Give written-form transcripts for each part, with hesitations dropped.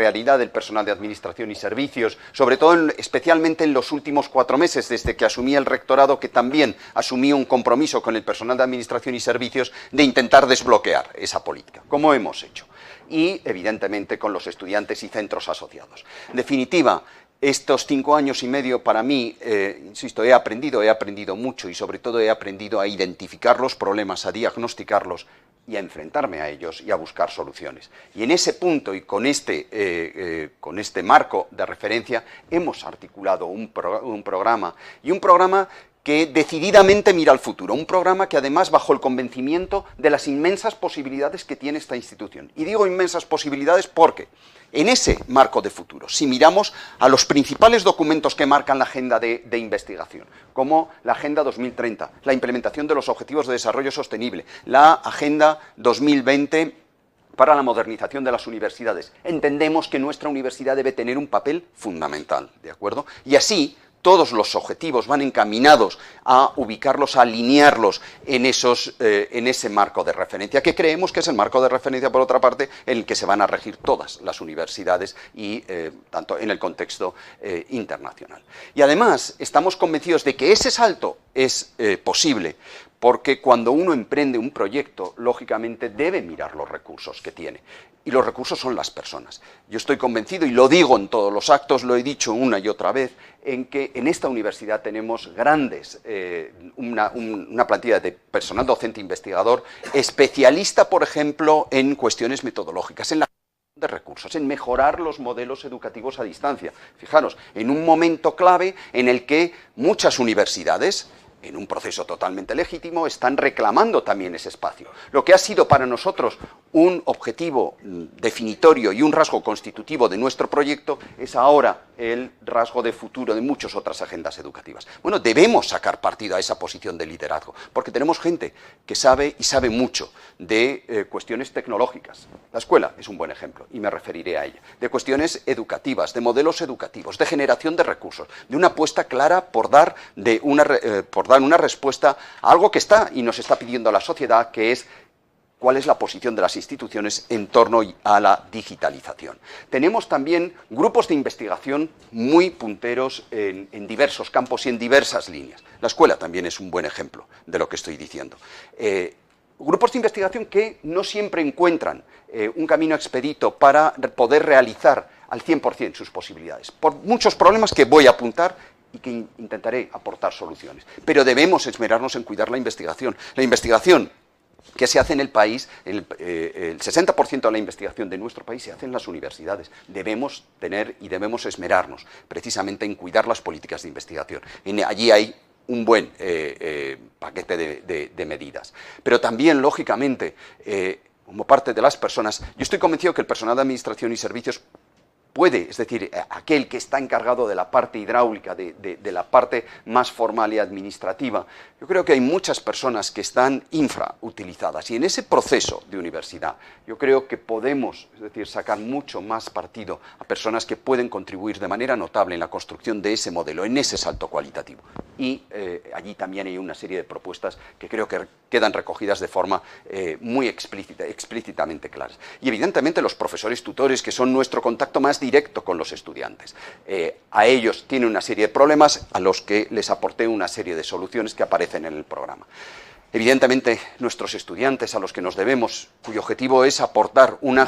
realidad del personal de administración y servicios, sobre todo, especialmente en los últimos 4 meses, desde que asumí el rectorado, que también asumí un compromiso con el personal de administración y servicios de intentar desbloquear esa política, como hemos hecho. Y, evidentemente, con los estudiantes y centros asociados. En definitiva, estos 5 años y medio para mí, insisto, he aprendido mucho y sobre todo he aprendido a identificar los problemas, a diagnosticarlos y a enfrentarme a ellos y a buscar soluciones. Y en ese punto y con este marco de referencia hemos articulado un programa que decididamente mira al futuro, un programa que además bajo el convencimiento de las inmensas posibilidades que tiene esta institución. Y digo inmensas posibilidades porque en ese marco de futuro, si miramos a los principales documentos que marcan la agenda de investigación, como la Agenda 2030, la implementación de los Objetivos de Desarrollo Sostenible, la Agenda 2020 para la modernización de las universidades, entendemos que nuestra universidad debe tener un papel fundamental, ¿de acuerdo? Y así, todos los objetivos van encaminados a ubicarlos, a alinearlos en ese marco de referencia, que creemos que es el marco de referencia, por otra parte, en el que se van a regir todas las universidades y tanto en el contexto internacional. Y además, estamos convencidos de que ese salto es posible, porque cuando uno emprende un proyecto, lógicamente debe mirar los recursos que tiene. Y los recursos son las personas. Yo estoy convencido, y lo digo en todos los actos, lo he dicho una y otra vez, en que en esta universidad tenemos una plantilla de personal docente investigador, especialista, por ejemplo, en cuestiones metodológicas, en la de recursos, en mejorar los modelos educativos a distancia. Fijaros, en un momento clave en el que muchas universidades, en un proceso totalmente legítimo, están reclamando también ese espacio. Lo que ha sido para nosotros un objetivo definitorio y un rasgo constitutivo de nuestro proyecto es ahora el rasgo de futuro de muchas otras agendas educativas. Bueno, debemos sacar partido a esa posición de liderazgo, porque tenemos gente que sabe y sabe mucho de cuestiones tecnológicas. La escuela es un buen ejemplo, y me referiré a ella. De cuestiones educativas, de modelos educativos, de generación de recursos, de una apuesta clara por dar una respuesta a algo que está y nos está pidiendo la sociedad, que es cuál es la posición de las instituciones en torno a la digitalización. Tenemos también grupos de investigación muy punteros en diversos campos y en diversas líneas. La escuela también es un buen ejemplo de lo que estoy diciendo. Grupos de investigación que no siempre encuentran un camino expedito para poder realizar al 100% sus posibilidades, por muchos problemas que voy a apuntar y que intentaré aportar soluciones. Pero debemos esmerarnos en cuidar la investigación. La investigación que se hace en el país, el 60% de la investigación de nuestro país se hace en las universidades. Debemos tener y debemos esmerarnos precisamente en cuidar las políticas de investigación. Allí hay un buen paquete de medidas. Pero también, lógicamente, como parte de las personas, yo estoy convencido que el personal de administración y servicios puede, es decir, aquel que está encargado de la parte hidráulica, de la parte más formal y administrativa, yo creo que hay muchas personas que están infrautilizadas y en ese proceso de universidad yo creo que podemos, es decir, sacar mucho más partido a personas que pueden contribuir de manera notable en la construcción de ese modelo, en ese salto cualitativo. Y allí también hay una serie de propuestas que creo que quedan recogidas de forma muy explícitamente claras. Y evidentemente los profesores tutores, que son nuestro contacto más directo con los estudiantes. A ellos tienen una serie de problemas a los que les aporté una serie de soluciones que aparecen en el programa. Evidentemente, nuestros estudiantes a los que nos debemos, cuyo objetivo es aportar una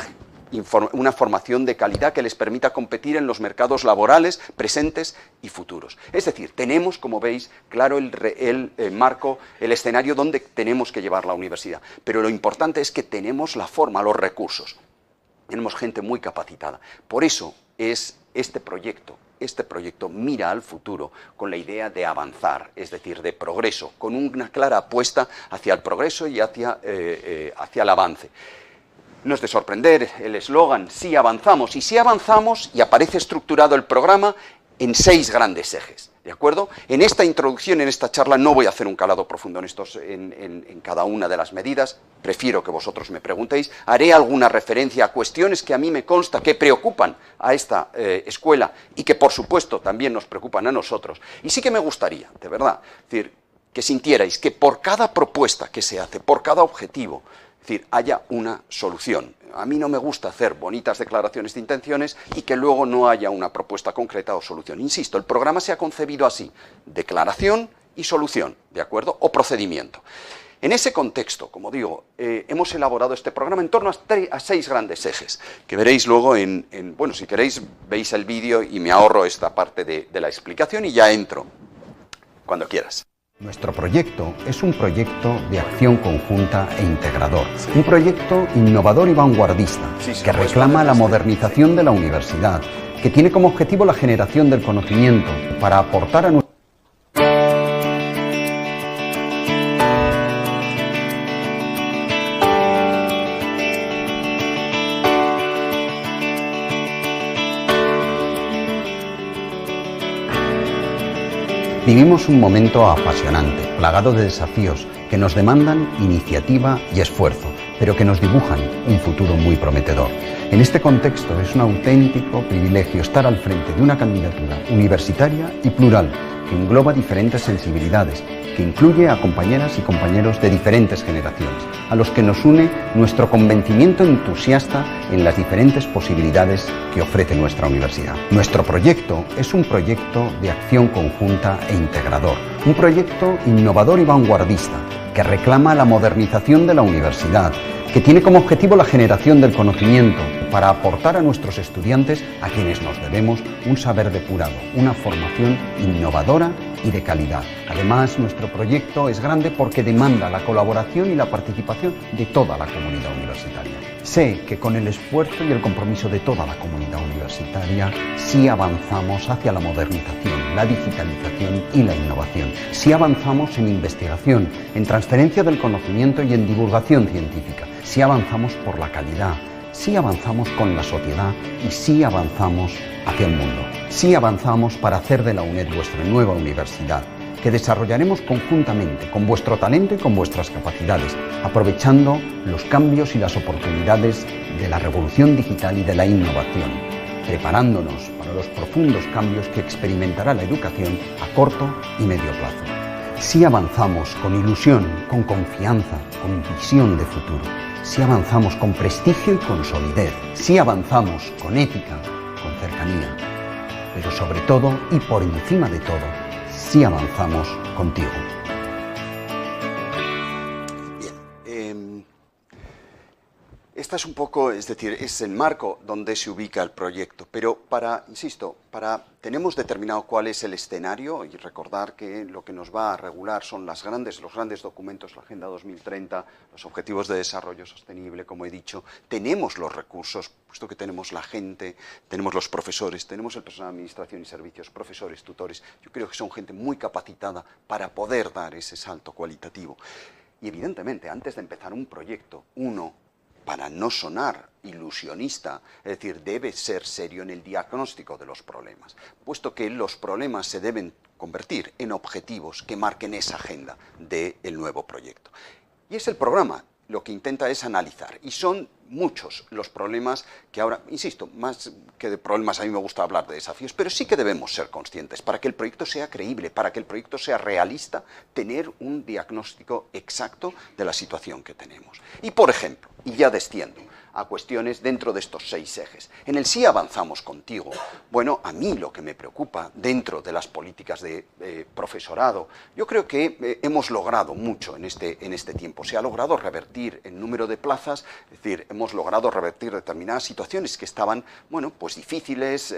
formación de calidad que les permita competir en los mercados laborales presentes y futuros. Es decir, tenemos, como veis, claro el marco, el escenario donde tenemos que llevar la universidad. Pero lo importante es que tenemos la forma, los recursos. Tenemos gente muy capacitada. Por eso es este proyecto mira al futuro con la idea de avanzar, es decir, de progreso, con una clara apuesta hacia el progreso y hacia el avance. No es de sorprender el eslogan, sí avanzamos, y aparece estructurado el programa en 6 grandes ejes. ¿De acuerdo? En esta introducción, en esta charla, no voy a hacer un calado profundo en cada una de las medidas, prefiero que vosotros me preguntéis, haré alguna referencia a cuestiones que a mí me consta que preocupan a esta escuela y que por supuesto también nos preocupan a nosotros. Y sí que me gustaría, de verdad, decir, que sintierais que por cada propuesta que se hace, por cada objetivo, Es decir, haya una solución. A mí no me gusta hacer bonitas declaraciones de intenciones y que luego no haya una propuesta concreta o solución. Insisto, el programa se ha concebido así: declaración y solución, ¿de acuerdo? O procedimiento. En ese contexto, como digo, hemos elaborado este programa en torno a 6 grandes ejes, que veréis luego bueno, si queréis, veis el vídeo y me ahorro esta parte de la explicación y ya entro, cuando quieras. Nuestro proyecto es un proyecto de acción conjunta e integrador, un proyecto innovador y vanguardista, que reclama la modernización de la universidad, que tiene como objetivo la generación del conocimiento para aportar a nuestra... Vivimos un momento apasionante, plagado de desafíos que nos demandan iniciativa y esfuerzo, pero que nos dibujan un futuro muy prometedor. En este contexto es un auténtico privilegio estar al frente de una candidatura universitaria y plural que engloba diferentes sensibilidades, que incluye a compañeras y compañeros de diferentes generaciones, a los que nos une nuestro convencimiento entusiasta en las diferentes posibilidades que ofrece nuestra universidad. Nuestro proyecto es un proyecto de acción conjunta e integrador, un proyecto innovador y vanguardista, que reclama la modernización de la universidad, que tiene como objetivo la generación del conocimiento para aportar a nuestros estudiantes, a quienes nos debemos, un saber depurado, una formación innovadora y de calidad. Además, nuestro proyecto es grande porque demanda la colaboración y la participación de toda la comunidad universitaria. Sé que con el esfuerzo y el compromiso de toda la comunidad universitaria sí avanzamos hacia la modernización, la digitalización y la innovación. Sí avanzamos en investigación, en transferencia del conocimiento y en divulgación científica. Sí avanzamos por la calidad, sí avanzamos con la sociedad y sí avanzamos hacia el mundo. Sí avanzamos para hacer de la UNED vuestra nueva universidad, que desarrollaremos conjuntamente con vuestro talento y con vuestras capacidades, aprovechando los cambios y las oportunidades de la revolución digital y de la innovación, preparándonos para los profundos cambios que experimentará la educación a corto y medio plazo. Sí avanzamos con ilusión, con confianza, con visión de futuro. Sí avanzamos con prestigio y con solidez. Sí avanzamos con ética, con cercanía. Pero sobre todo y por encima de todo, sí avanzamos contigo. Bien. Esta es un poco, es decir, es el marco donde se ubica el proyecto, pero tenemos determinado cuál es el escenario y recordar que lo que nos va a regular son los grandes documentos, la Agenda 2030, los Objetivos de Desarrollo Sostenible, como he dicho. Tenemos los recursos, puesto que tenemos la gente, tenemos los profesores, tenemos el personal de administración y servicios, profesores, tutores. Yo creo que son gente muy capacitada para poder dar ese salto cualitativo. Y evidentemente, antes de empezar un proyecto, para no sonar ilusionista, es decir, debe ser serio en el diagnóstico de los problemas, puesto que los problemas se deben convertir en objetivos que marquen esa agenda del nuevo proyecto. Y es el programa lo que intenta es analizar, y son muchos los problemas que ahora, insisto, más que de problemas a mí me gusta hablar de desafíos, pero sí que debemos ser conscientes, para que el proyecto sea creíble, para que el proyecto sea realista, tener un diagnóstico exacto de la situación que tenemos. Y por ejemplo, y ya desciendo a cuestiones dentro de estos 6 ejes. En el sí avanzamos contigo. Bueno, a mí lo que me preocupa dentro de las políticas de profesorado, yo creo que hemos logrado mucho en este tiempo. Se ha logrado revertir el número de plazas, es decir, hemos logrado revertir determinadas situaciones que estaban, bueno, pues difíciles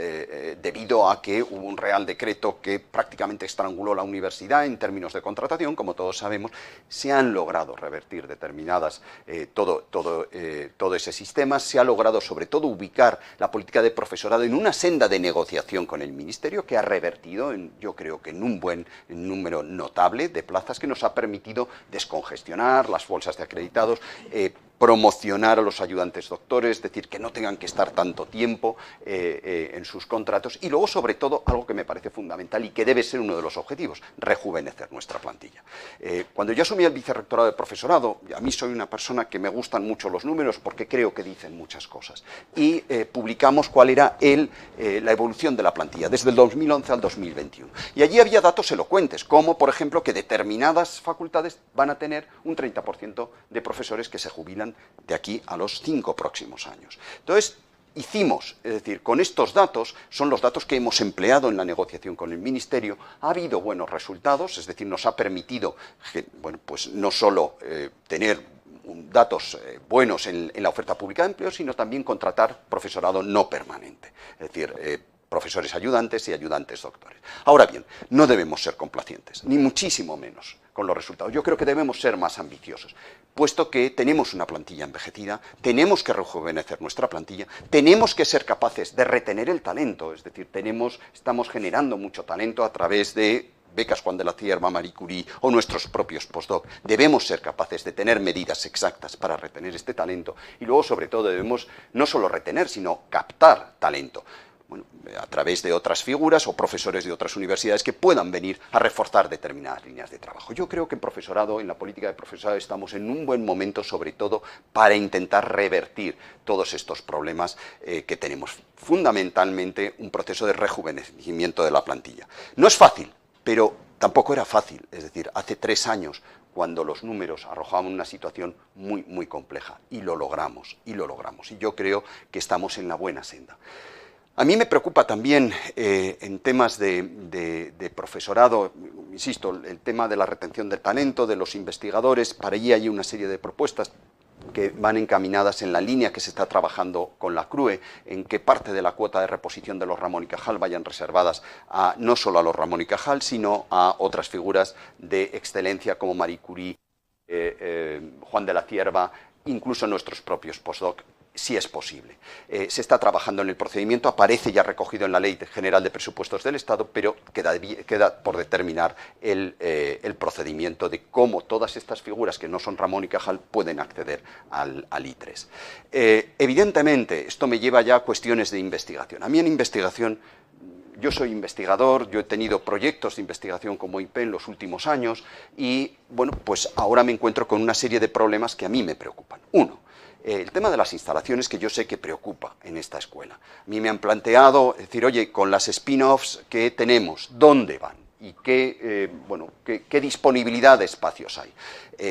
debido a que hubo un Real Decreto que prácticamente estranguló la universidad en términos de contratación, como todos sabemos. Se han logrado revertir determinadas, todo ese sistema. Se ha logrado sobre todo ubicar la política de profesorado en una senda de negociación con el Ministerio que ha revertido, yo creo que en un buen número notable de plazas, que nos ha permitido descongestionar las bolsas de acreditados, promocionar a los ayudantes doctores, es decir, que no tengan que estar tanto tiempo en sus contratos, y luego sobre todo algo que me parece fundamental y que debe ser uno de los objetivos: rejuvenecer nuestra plantilla. Cuando yo asumí el vicerrectorado de profesorado, a mí soy una persona que me gustan mucho los números porque creo que dicen muchas cosas, y publicamos cuál era la evolución de la plantilla desde el 2011 al 2021, y allí había datos elocuentes, como por ejemplo que determinadas facultades van a tener un 30% de profesores que se jubilan esperan de aquí a los 5 próximos años. Entonces, hicimos, es decir, con estos datos, son los datos que hemos empleado en la negociación con el Ministerio, ha habido buenos resultados, es decir, nos ha permitido, bueno, pues no solo tener datos buenos en la oferta pública de empleo, sino también contratar profesorado no permanente, es decir, profesores ayudantes y ayudantes doctores. Ahora bien, no debemos ser complacientes, ni muchísimo menos con los resultados. Yo creo que debemos ser más ambiciosos, puesto que tenemos una plantilla envejecida, tenemos que rejuvenecer nuestra plantilla, tenemos que ser capaces de retener el talento, es decir, estamos generando mucho talento a través de becas Juan de la Cierva, Marie Curie o nuestros propios postdoc. Debemos ser capaces de tener medidas exactas para retener este talento y luego, sobre todo, debemos no solo retener, sino captar talento. Bueno, a través de otras figuras o profesores de otras universidades que puedan venir a reforzar determinadas líneas de trabajo. Yo creo que en la política de profesorado estamos en un buen momento, sobre todo para intentar revertir todos estos problemas que tenemos. Fundamentalmente, un proceso de rejuvenecimiento de la plantilla. No es fácil, pero tampoco era fácil. Es decir, hace 3 años, cuando los números arrojaban una situación muy, muy compleja, y lo logramos, y yo creo que estamos en la buena senda. A mí me preocupa también en temas de profesorado, insisto, el tema de la retención del talento, de los investigadores. Para allí hay una serie de propuestas que van encaminadas en la línea que se está trabajando con la CRUE, en que parte de la cuota de reposición de los Ramón y Cajal vayan reservadas no solo a los Ramón y Cajal, sino a otras figuras de excelencia como Marie Curie, Juan de la Cierva, incluso nuestros propios postdoc, si es posible. Se está trabajando en el procedimiento, aparece ya recogido en la Ley General de Presupuestos del Estado, pero queda por determinar el procedimiento de cómo todas estas figuras que no son Ramón y Cajal pueden acceder al I3. Evidentemente, esto me lleva ya a cuestiones de investigación. A mí en investigación, yo soy investigador, yo he tenido proyectos de investigación como IP en los últimos años y, bueno, pues ahora me encuentro con una serie de problemas que a mí me preocupan. Uno, el tema de las instalaciones, que yo sé que preocupa en esta escuela. A mí me han planteado, decir, oye, con las spin-offs que tenemos, ¿dónde van? Y qué disponibilidad de espacios hay.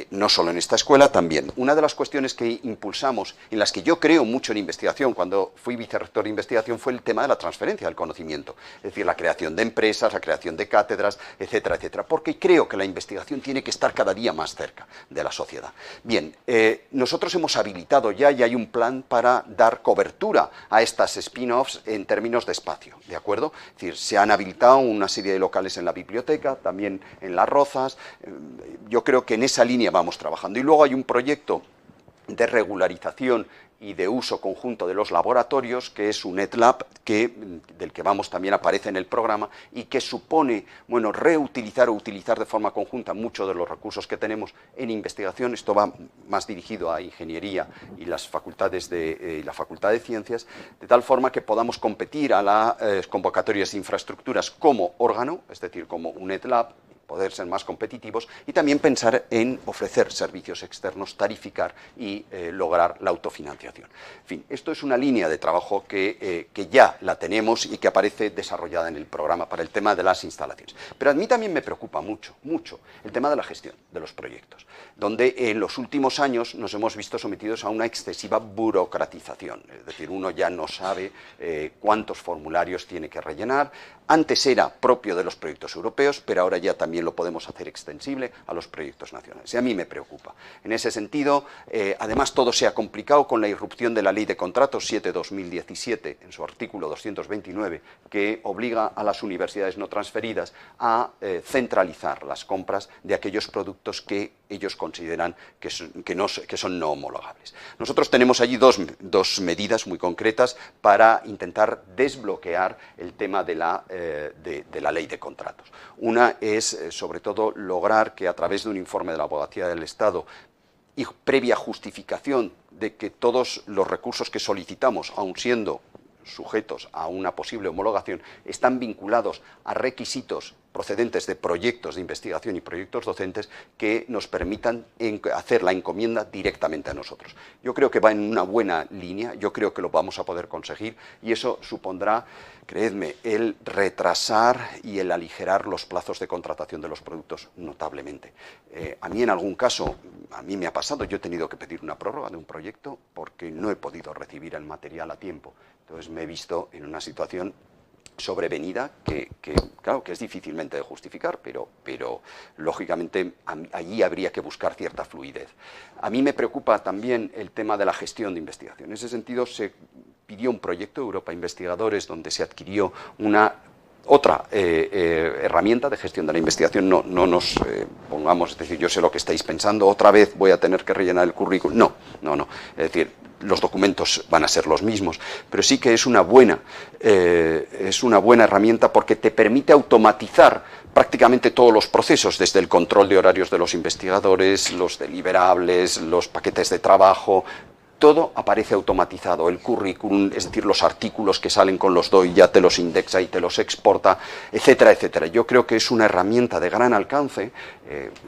No solo en esta escuela, también. Una de las cuestiones que impulsamos, en las que yo creo mucho en investigación, cuando fui vicerrector de investigación, fue el tema de la transferencia del conocimiento. Es decir, la creación de empresas, la creación de cátedras, etcétera, etcétera. Porque creo que la investigación tiene que estar cada día más cerca de la sociedad. Bien, nosotros hemos habilitado ya y hay un plan para dar cobertura a estas spin-offs en términos de espacio, ¿de acuerdo? Es decir, se han habilitado una serie de locales en la biblioteca, también en Las Rozas. Yo creo que en esa línea vamos trabajando. Y luego hay un proyecto de regularización y de uso conjunto de los laboratorios, que es un EdLab, del que también aparece en el programa, y que supone, bueno, reutilizar o utilizar de forma conjunta muchos de los recursos que tenemos en investigación. Esto va más dirigido a ingeniería y las facultades la Facultad de Ciencias, de tal forma que podamos competir a las convocatorias de infraestructuras como órgano, es decir, como un EdLab, poder ser más competitivos y también pensar en ofrecer servicios externos, tarificar y lograr la autofinanciación. En fin, esto es una línea de trabajo que ya la tenemos y que aparece desarrollada en el programa para el tema de las instalaciones. Pero a mí también me preocupa mucho el tema de la gestión de los proyectos, donde en los últimos años nos hemos visto sometidos a una excesiva burocratización. Es decir, uno ya no sabe cuántos formularios tiene que rellenar. Antes era propio de los proyectos europeos, pero ahora ya también lo podemos hacer extensible a los proyectos nacionales. Y a mí me preocupa. En ese sentido, además todo se ha complicado con la irrupción de la Ley de Contratos 7/2017, en su artículo 229, que obliga a las universidades no transferidas a centralizar las compras de aquellos productos que ellos consideran que son no homologables. Nosotros tenemos allí dos medidas muy concretas para intentar desbloquear el tema de la ley de contratos. Una es, sobre todo, lograr que a través de un informe de la Abogacía del Estado y previa justificación de que todos los recursos que solicitamos, aun siendo sujetos a una posible homologación, están vinculados a requisitos procedentes de proyectos de investigación y proyectos docentes que nos permitan hacer la encomienda directamente a nosotros. Yo creo que va en una buena línea, yo creo que lo vamos a poder conseguir y eso supondrá, creedme, el retrasar y el aligerar los plazos de contratación de los productos notablemente. A mí en algún caso, a mí me ha pasado, yo he tenido que pedir una prórroga de un proyecto porque no he podido recibir el material a tiempo. Entonces me he visto en una situación sobrevenida que claro, que es difícilmente de justificar, pero lógicamente allí habría que buscar cierta fluidez. A mí me preocupa también el tema de la gestión de investigación. En ese sentido se pidió un proyecto Europa Investigadores donde se adquirió otra herramienta de gestión de la investigación. No nos pongamos, es decir, yo sé lo que estáis pensando, otra vez voy a tener que rellenar el currículum. No. Es decir, los documentos van a ser los mismos, pero sí que es una buena herramienta porque te permite automatizar prácticamente todos los procesos, desde el control de horarios de los investigadores, los deliberables, los paquetes de trabajo. Todo aparece automatizado, el currículum, es decir, los artículos que salen con los DOI ya te los indexa y te los exporta, etcétera, etcétera. Yo creo que es una herramienta de gran alcance,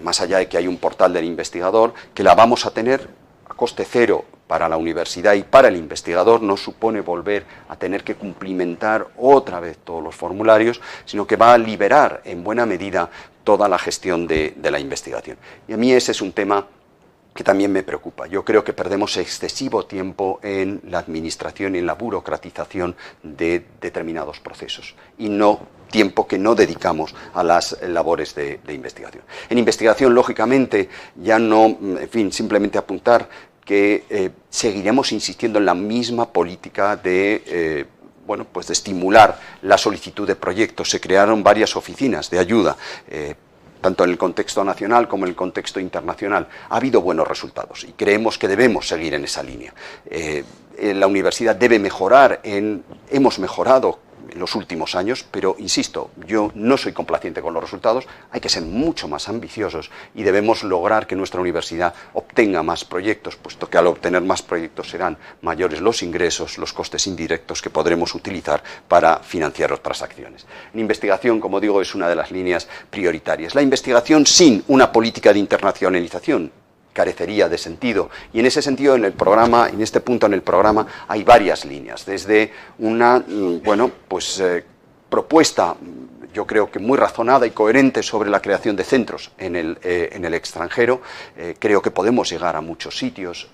más allá de que hay un portal del investigador, que la vamos a tener a coste cero para la universidad y para el investigador. No supone volver a tener que cumplimentar otra vez todos los formularios, sino que va a liberar en buena medida toda la gestión de la investigación. Y a mí ese es un tema que también me preocupa. Yo creo que perdemos excesivo tiempo en la administración y en la burocratización de determinados procesos y tiempo que no dedicamos a las labores de investigación. En investigación, lógicamente, ya no, en fin, simplemente apuntar que seguiremos insistiendo en la misma política de estimular la solicitud de proyectos. Se crearon varias oficinas de ayuda, tanto en el contexto nacional como en el contexto internacional. Ha habido buenos resultados y creemos que debemos seguir en esa línea. La universidad debe mejorar, hemos mejorado en los últimos años, pero insisto, yo no soy complaciente con los resultados, hay que ser mucho más ambiciosos y debemos lograr que nuestra universidad obtenga más proyectos, puesto que al obtener más proyectos serán mayores los ingresos, los costes indirectos que podremos utilizar para financiar otras acciones. En investigación, como digo, es una de las líneas prioritarias. La investigación sin una política de internacionalización carecería de sentido, y en ese sentido en este punto en el programa hay varias líneas, desde una propuesta, yo creo que muy razonada y coherente sobre la creación de centros en el extranjero. Creo que podemos llegar a muchos sitios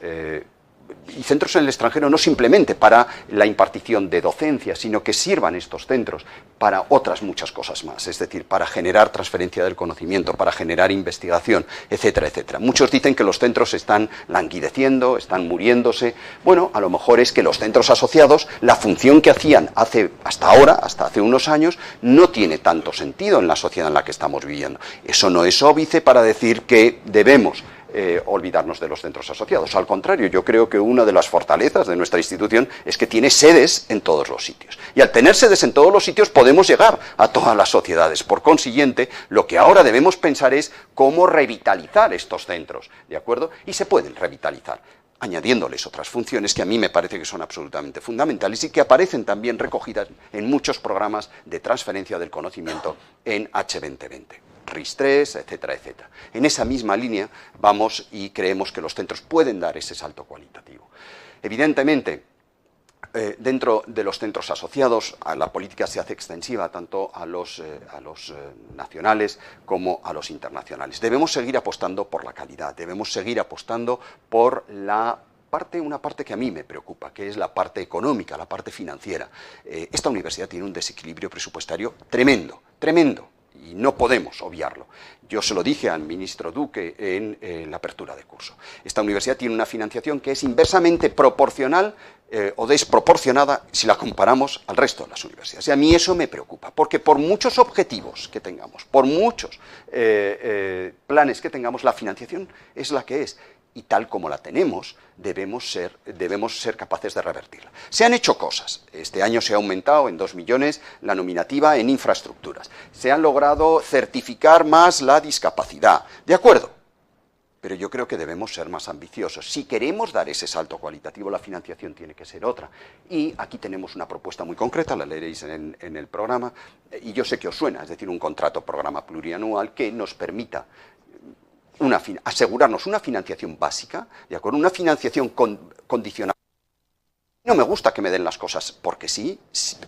y centros en el extranjero no simplemente para la impartición de docencia, sino que sirvan estos centros para otras muchas cosas más, es decir, para generar transferencia del conocimiento, para generar investigación, etcétera, etcétera. Muchos dicen que los centros están languideciendo, están muriéndose. Bueno, a lo mejor es que los centros asociados, la función que hacían hasta hace unos años, no tiene tanto sentido en la sociedad en la que estamos viviendo. Eso no es óbice para decir que debemos olvidarnos de los centros asociados. Al contrario, yo creo que una de las fortalezas de nuestra institución es que tiene sedes en todos los sitios. Y al tener sedes en todos los sitios podemos llegar a todas las sociedades. Por consiguiente, lo que ahora debemos pensar es cómo revitalizar estos centros, ¿de acuerdo? Y se pueden revitalizar añadiéndoles otras funciones que a mí me parece que son absolutamente fundamentales y que aparecen también recogidas en muchos programas de transferencia del conocimiento en H2020. RIS3, etcétera, etcétera. En esa misma línea vamos y creemos que los centros pueden dar ese salto cualitativo. Evidentemente, dentro de los centros asociados, la política se hace extensiva tanto a los nacionales como a los internacionales. Debemos seguir apostando por la calidad, debemos seguir apostando por una parte que a mí me preocupa, que es la parte económica, la parte financiera. Esta universidad tiene un desequilibrio presupuestario tremendo, y no podemos obviarlo. Yo se lo dije al ministro Duque en la apertura de curso. Esta universidad tiene una financiación que es inversamente proporcional o desproporcionada si la comparamos al resto de las universidades. Y a mí eso me preocupa, porque por muchos objetivos que tengamos, por muchos planes que tengamos, la financiación es la que es. Y tal como la tenemos, debemos ser capaces de revertirla. Se han hecho cosas. Este año se ha aumentado en 2 millones la nominativa en infraestructuras. Se han logrado certificar más la discapacidad. De acuerdo. pero yo creo que debemos ser más ambiciosos. Si queremos dar ese salto cualitativo, la financiación tiene que ser otra. Y aquí tenemos una propuesta muy concreta, la leeréis en el programa, y yo sé que os suena, es decir, un contrato-programa plurianual que nos permita asegurarnos una financiación básica, ¿de acuerdo? Una financiación condicionada. No me gusta que me den las cosas porque sí,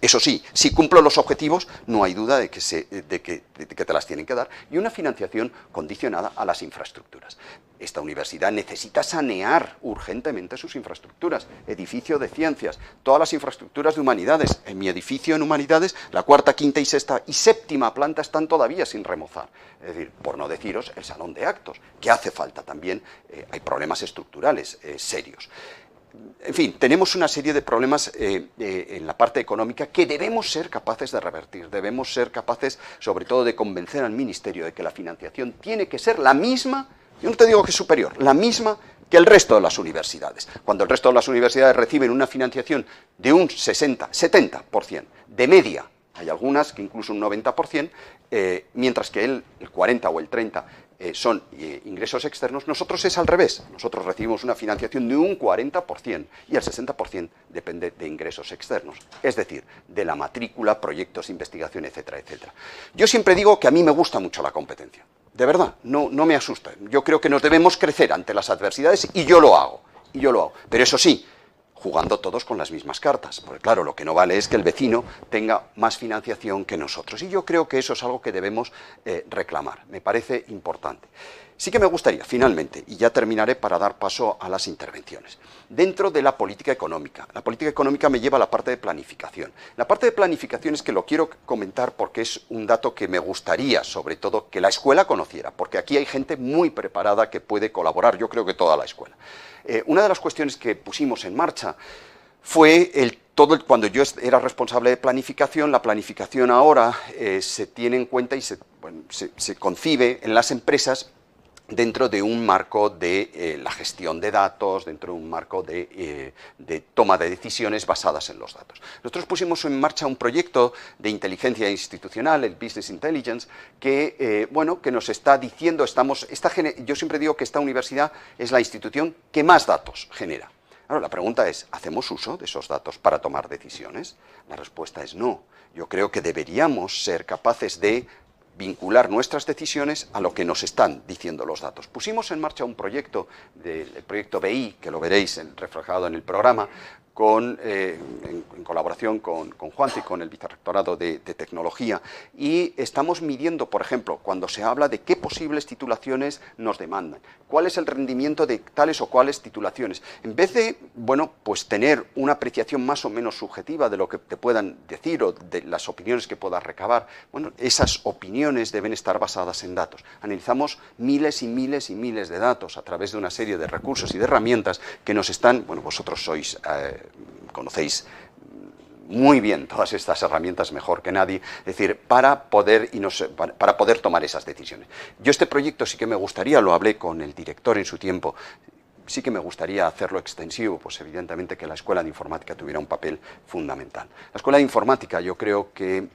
eso sí, si cumplo los objetivos, no hay duda de que te las tienen que dar, y una financiación condicionada a las infraestructuras. Esta universidad necesita sanear urgentemente sus infraestructuras, edificio de ciencias, todas las infraestructuras de humanidades. En mi edificio en humanidades, la cuarta, quinta y sexta y séptima planta están todavía sin remozar. Es decir, por no deciros el salón de actos, que hace falta también, hay problemas estructurales serios. En fin, tenemos una serie de problemas en la parte económica que debemos ser capaces de revertir, debemos ser capaces sobre todo de convencer al Ministerio de que la financiación tiene que ser la misma, yo no te digo que es superior, la misma que el resto de las universidades. Cuando el resto de las universidades reciben una financiación de un 60, 70% de media, hay algunas que incluso un 90%, mientras que el 40 o el 30% son ingresos externos, nosotros es al revés. Nosotros recibimos una financiación de un 40% y el 60% depende de ingresos externos, es decir, de la matrícula, proyectos de investigación, etcétera, etcétera. Yo siempre digo que a mí me gusta mucho la competencia, de verdad, no me asusta. Yo creo que nos debemos crecer ante las adversidades y yo lo hago, pero eso sí, jugando todos con las mismas cartas, porque claro, lo que no vale es que el vecino tenga más financiación que nosotros, y yo creo que eso es algo que debemos reclamar, me parece importante. Sí que me gustaría, finalmente, y ya terminaré para dar paso a las intervenciones, dentro de la política económica me lleva a la parte de planificación. La parte de planificación es que lo quiero comentar porque es un dato que me gustaría, sobre todo, que la escuela conociera, porque aquí hay gente muy preparada que puede colaborar, yo creo que toda la escuela. Una de las cuestiones que pusimos en marcha fue cuando yo era responsable de planificación. La planificación ahora se tiene en cuenta y se concibe en las empresas dentro de un marco de la gestión de datos, dentro de un marco de toma de decisiones basadas en los datos. Nosotros pusimos en marcha un proyecto de inteligencia institucional, el Business Intelligence, que nos está diciendo, yo siempre digo que esta universidad es la institución que más datos genera. Ahora, la pregunta es, ¿hacemos uso de esos datos para tomar decisiones? La respuesta es no. Yo creo que deberíamos ser capaces de vincular nuestras decisiones a lo que nos están diciendo los datos. Pusimos en marcha un proyecto, el proyecto BI, que lo veréis reflejado en el programa, en colaboración con Juanti, con el Vicerrectorado de Tecnología, y estamos midiendo, por ejemplo, cuando se habla de qué posibles titulaciones nos demandan, cuál es el rendimiento de tales o cuales titulaciones. En vez de, tener una apreciación más o menos subjetiva de lo que te puedan decir o de las opiniones que puedas recabar, esas opiniones deben estar basadas en datos. Analizamos miles y miles y miles de datos a través de una serie de recursos y de herramientas que nos están, vosotros conocéis muy bien todas estas herramientas mejor que nadie, es decir, para poder tomar esas decisiones. Yo este proyecto sí que me gustaría, lo hablé con el director en su tiempo, sí que me gustaría hacerlo extensivo, pues evidentemente que la Escuela de Informática tuviera un papel fundamental. La Escuela de Informática, yo creo que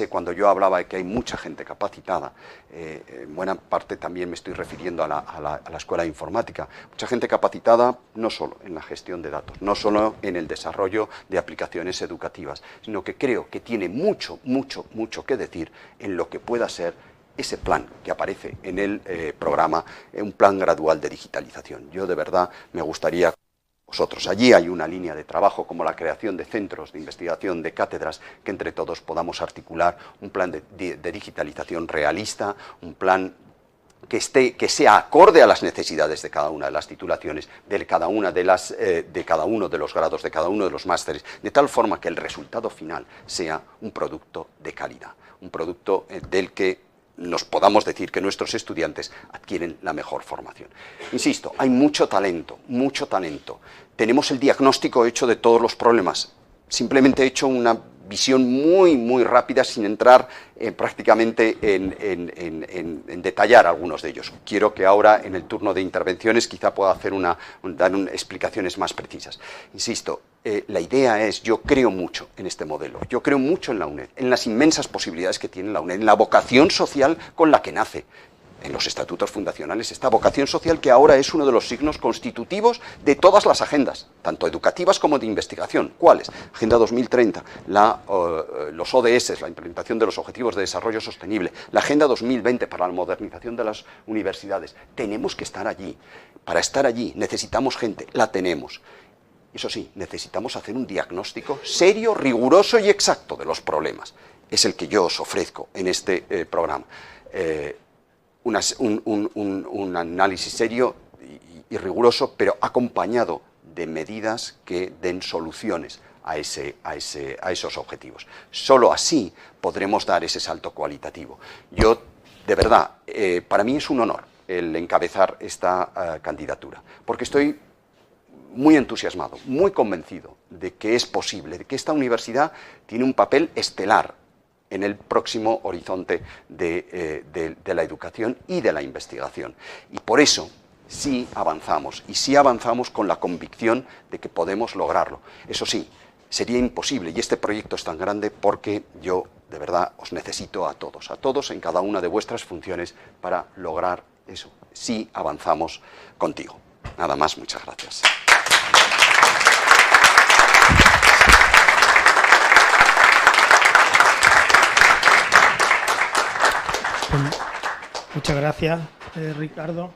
cuando yo hablaba de que hay mucha gente capacitada, en buena parte también me estoy refiriendo a la Escuela de Informática, mucha gente capacitada no solo en la gestión de datos, no solo en el desarrollo de aplicaciones educativas, sino que creo que tiene mucho, mucho, mucho que decir en lo que pueda ser ese plan que aparece en el programa, un plan gradual de digitalización. Yo de verdad me gustaría vosotros. Allí hay una línea de trabajo como la creación de centros de investigación, de cátedras, que entre todos podamos articular un plan de digitalización realista, un plan que sea acorde a las necesidades de cada una de las titulaciones, de cada uno de los grados, de cada uno de los másteres, de tal forma que el resultado final sea un producto de calidad, un producto del que nos podamos decir que nuestros estudiantes adquieren la mejor formación. Insisto, hay mucho talento, mucho talento. Tenemos el diagnóstico hecho de todos los problemas. Simplemente he hecho una visión muy, muy rápida sin entrar prácticamente en detallar algunos de ellos. Quiero que ahora, en el turno de intervenciones, quizá pueda dar explicaciones más precisas. Insisto, la idea es, yo creo mucho en este modelo, yo creo mucho en la UNED, en las inmensas posibilidades que tiene la UNED, en la vocación social con la que nace. en los estatutos fundacionales esta vocación social que ahora es uno de los signos constitutivos de todas las agendas, tanto educativas como de investigación. ¿Cuáles? Agenda 2030, los ODS, la implementación de los Objetivos de Desarrollo Sostenible, la Agenda 2020 para la modernización de las universidades. Tenemos que estar allí. Para estar allí necesitamos gente, la tenemos. Eso sí, necesitamos hacer un diagnóstico serio, riguroso y exacto de los problemas. Es el que yo os ofrezco en este programa. Un análisis serio y riguroso, pero acompañado de medidas que den soluciones a esos objetivos. Solo así podremos dar ese salto cualitativo. Yo, de verdad, para mí es un honor el encabezar esta candidatura, porque estoy muy entusiasmado, muy convencido de que es posible, de que esta universidad tiene un papel estelar en el próximo horizonte de la educación y de la investigación. Y por eso sí avanzamos, y sí avanzamos con la convicción de que podemos lograrlo. Eso sí, sería imposible, y este proyecto es tan grande porque yo, de verdad, os necesito a todos en cada una de vuestras funciones para lograr eso. Sí avanzamos contigo. Nada más, muchas gracias. Muchas gracias, Ricardo.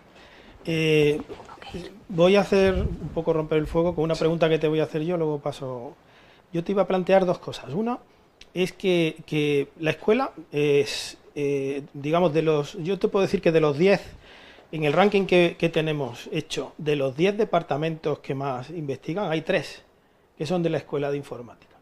Voy a hacer un poco romper el fuego con una pregunta que te voy a hacer yo, luego paso. Yo te iba a plantear dos cosas. Una es que la escuela es, digamos, yo te puedo decir que de los 10, en el ranking que tenemos hecho, de los 10 departamentos que más investigan, hay 3 que son de la escuela de informática.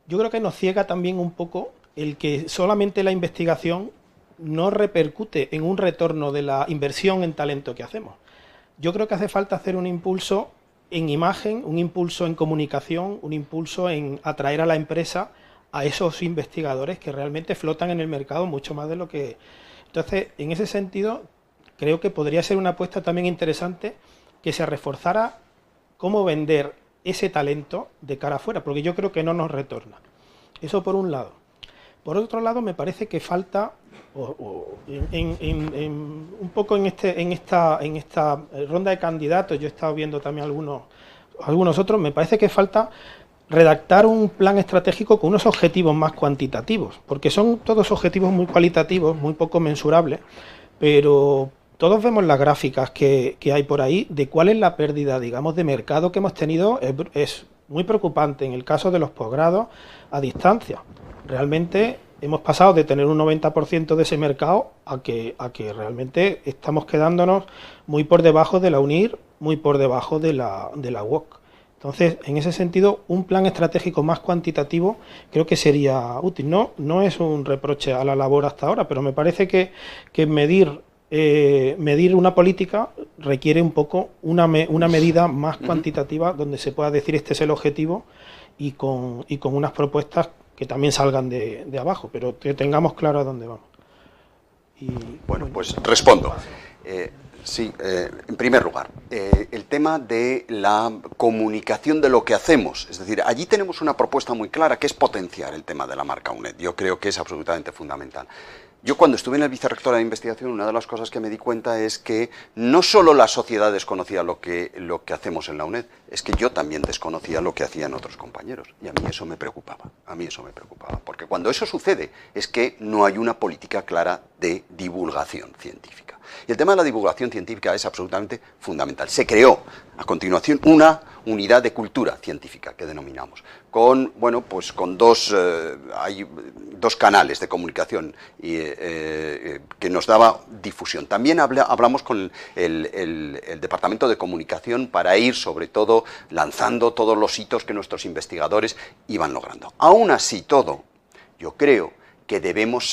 Yo creo que nos ciega también un poco el que solamente la investigación no repercute en un retorno de la inversión en talento que hacemos. Yo creo que hace falta hacer un impulso en imagen, un impulso en comunicación, un impulso en atraer a la empresa a esos investigadores que realmente flotan en el mercado mucho más de lo que... Entonces, en ese sentido, creo que podría ser una apuesta también interesante que se reforzara cómo vender ese talento de cara afuera, porque yo creo que no nos retorna. Eso por un lado. Por otro lado, me parece que falta, un poco en esta ronda de candidatos, yo he estado viendo también algunos otros, me parece que falta redactar un plan estratégico con unos objetivos más cuantitativos, porque son todos objetivos muy cualitativos, muy poco mensurables, pero todos vemos las gráficas que hay por ahí de cuál es la pérdida, digamos, de mercado que hemos tenido. Es muy preocupante en el caso de los posgrados a distancia. Realmente hemos pasado de tener un 90% de ese mercado a que realmente estamos quedándonos muy por debajo de la UNIR, muy por debajo de la UOC. Entonces, en ese sentido, un plan estratégico más cuantitativo creo que sería útil. No es un reproche a la labor hasta ahora, pero me parece que medir una política requiere un poco una medida más cuantitativa donde se pueda decir este es el objetivo y con unas propuestas que también salgan de abajo, pero que tengamos claro a dónde vamos. Bueno, pues respondo. Sí, en primer lugar, el tema de la comunicación de lo que hacemos, es decir, allí tenemos una propuesta muy clara que es potenciar el tema de la marca UNED. Yo creo que es absolutamente fundamental. Yo cuando estuve en el vicerrectorado de investigación, una de las cosas que me di cuenta es que no solo la sociedad desconocía lo que hacemos en la UNED, es que yo también desconocía lo que hacían otros compañeros. Y a mí eso me preocupaba, porque cuando eso sucede es que no hay una política clara de divulgación científica. Y el tema de la divulgación científica es absolutamente fundamental. Se creó a continuación una unidad de cultura científica que denominamos, con hay dos canales de comunicación que nos daba difusión. También hablamos con el Departamento de Comunicación para ir, sobre todo, lanzando todos los hitos que nuestros investigadores iban logrando. Aún así todo, yo creo que debemos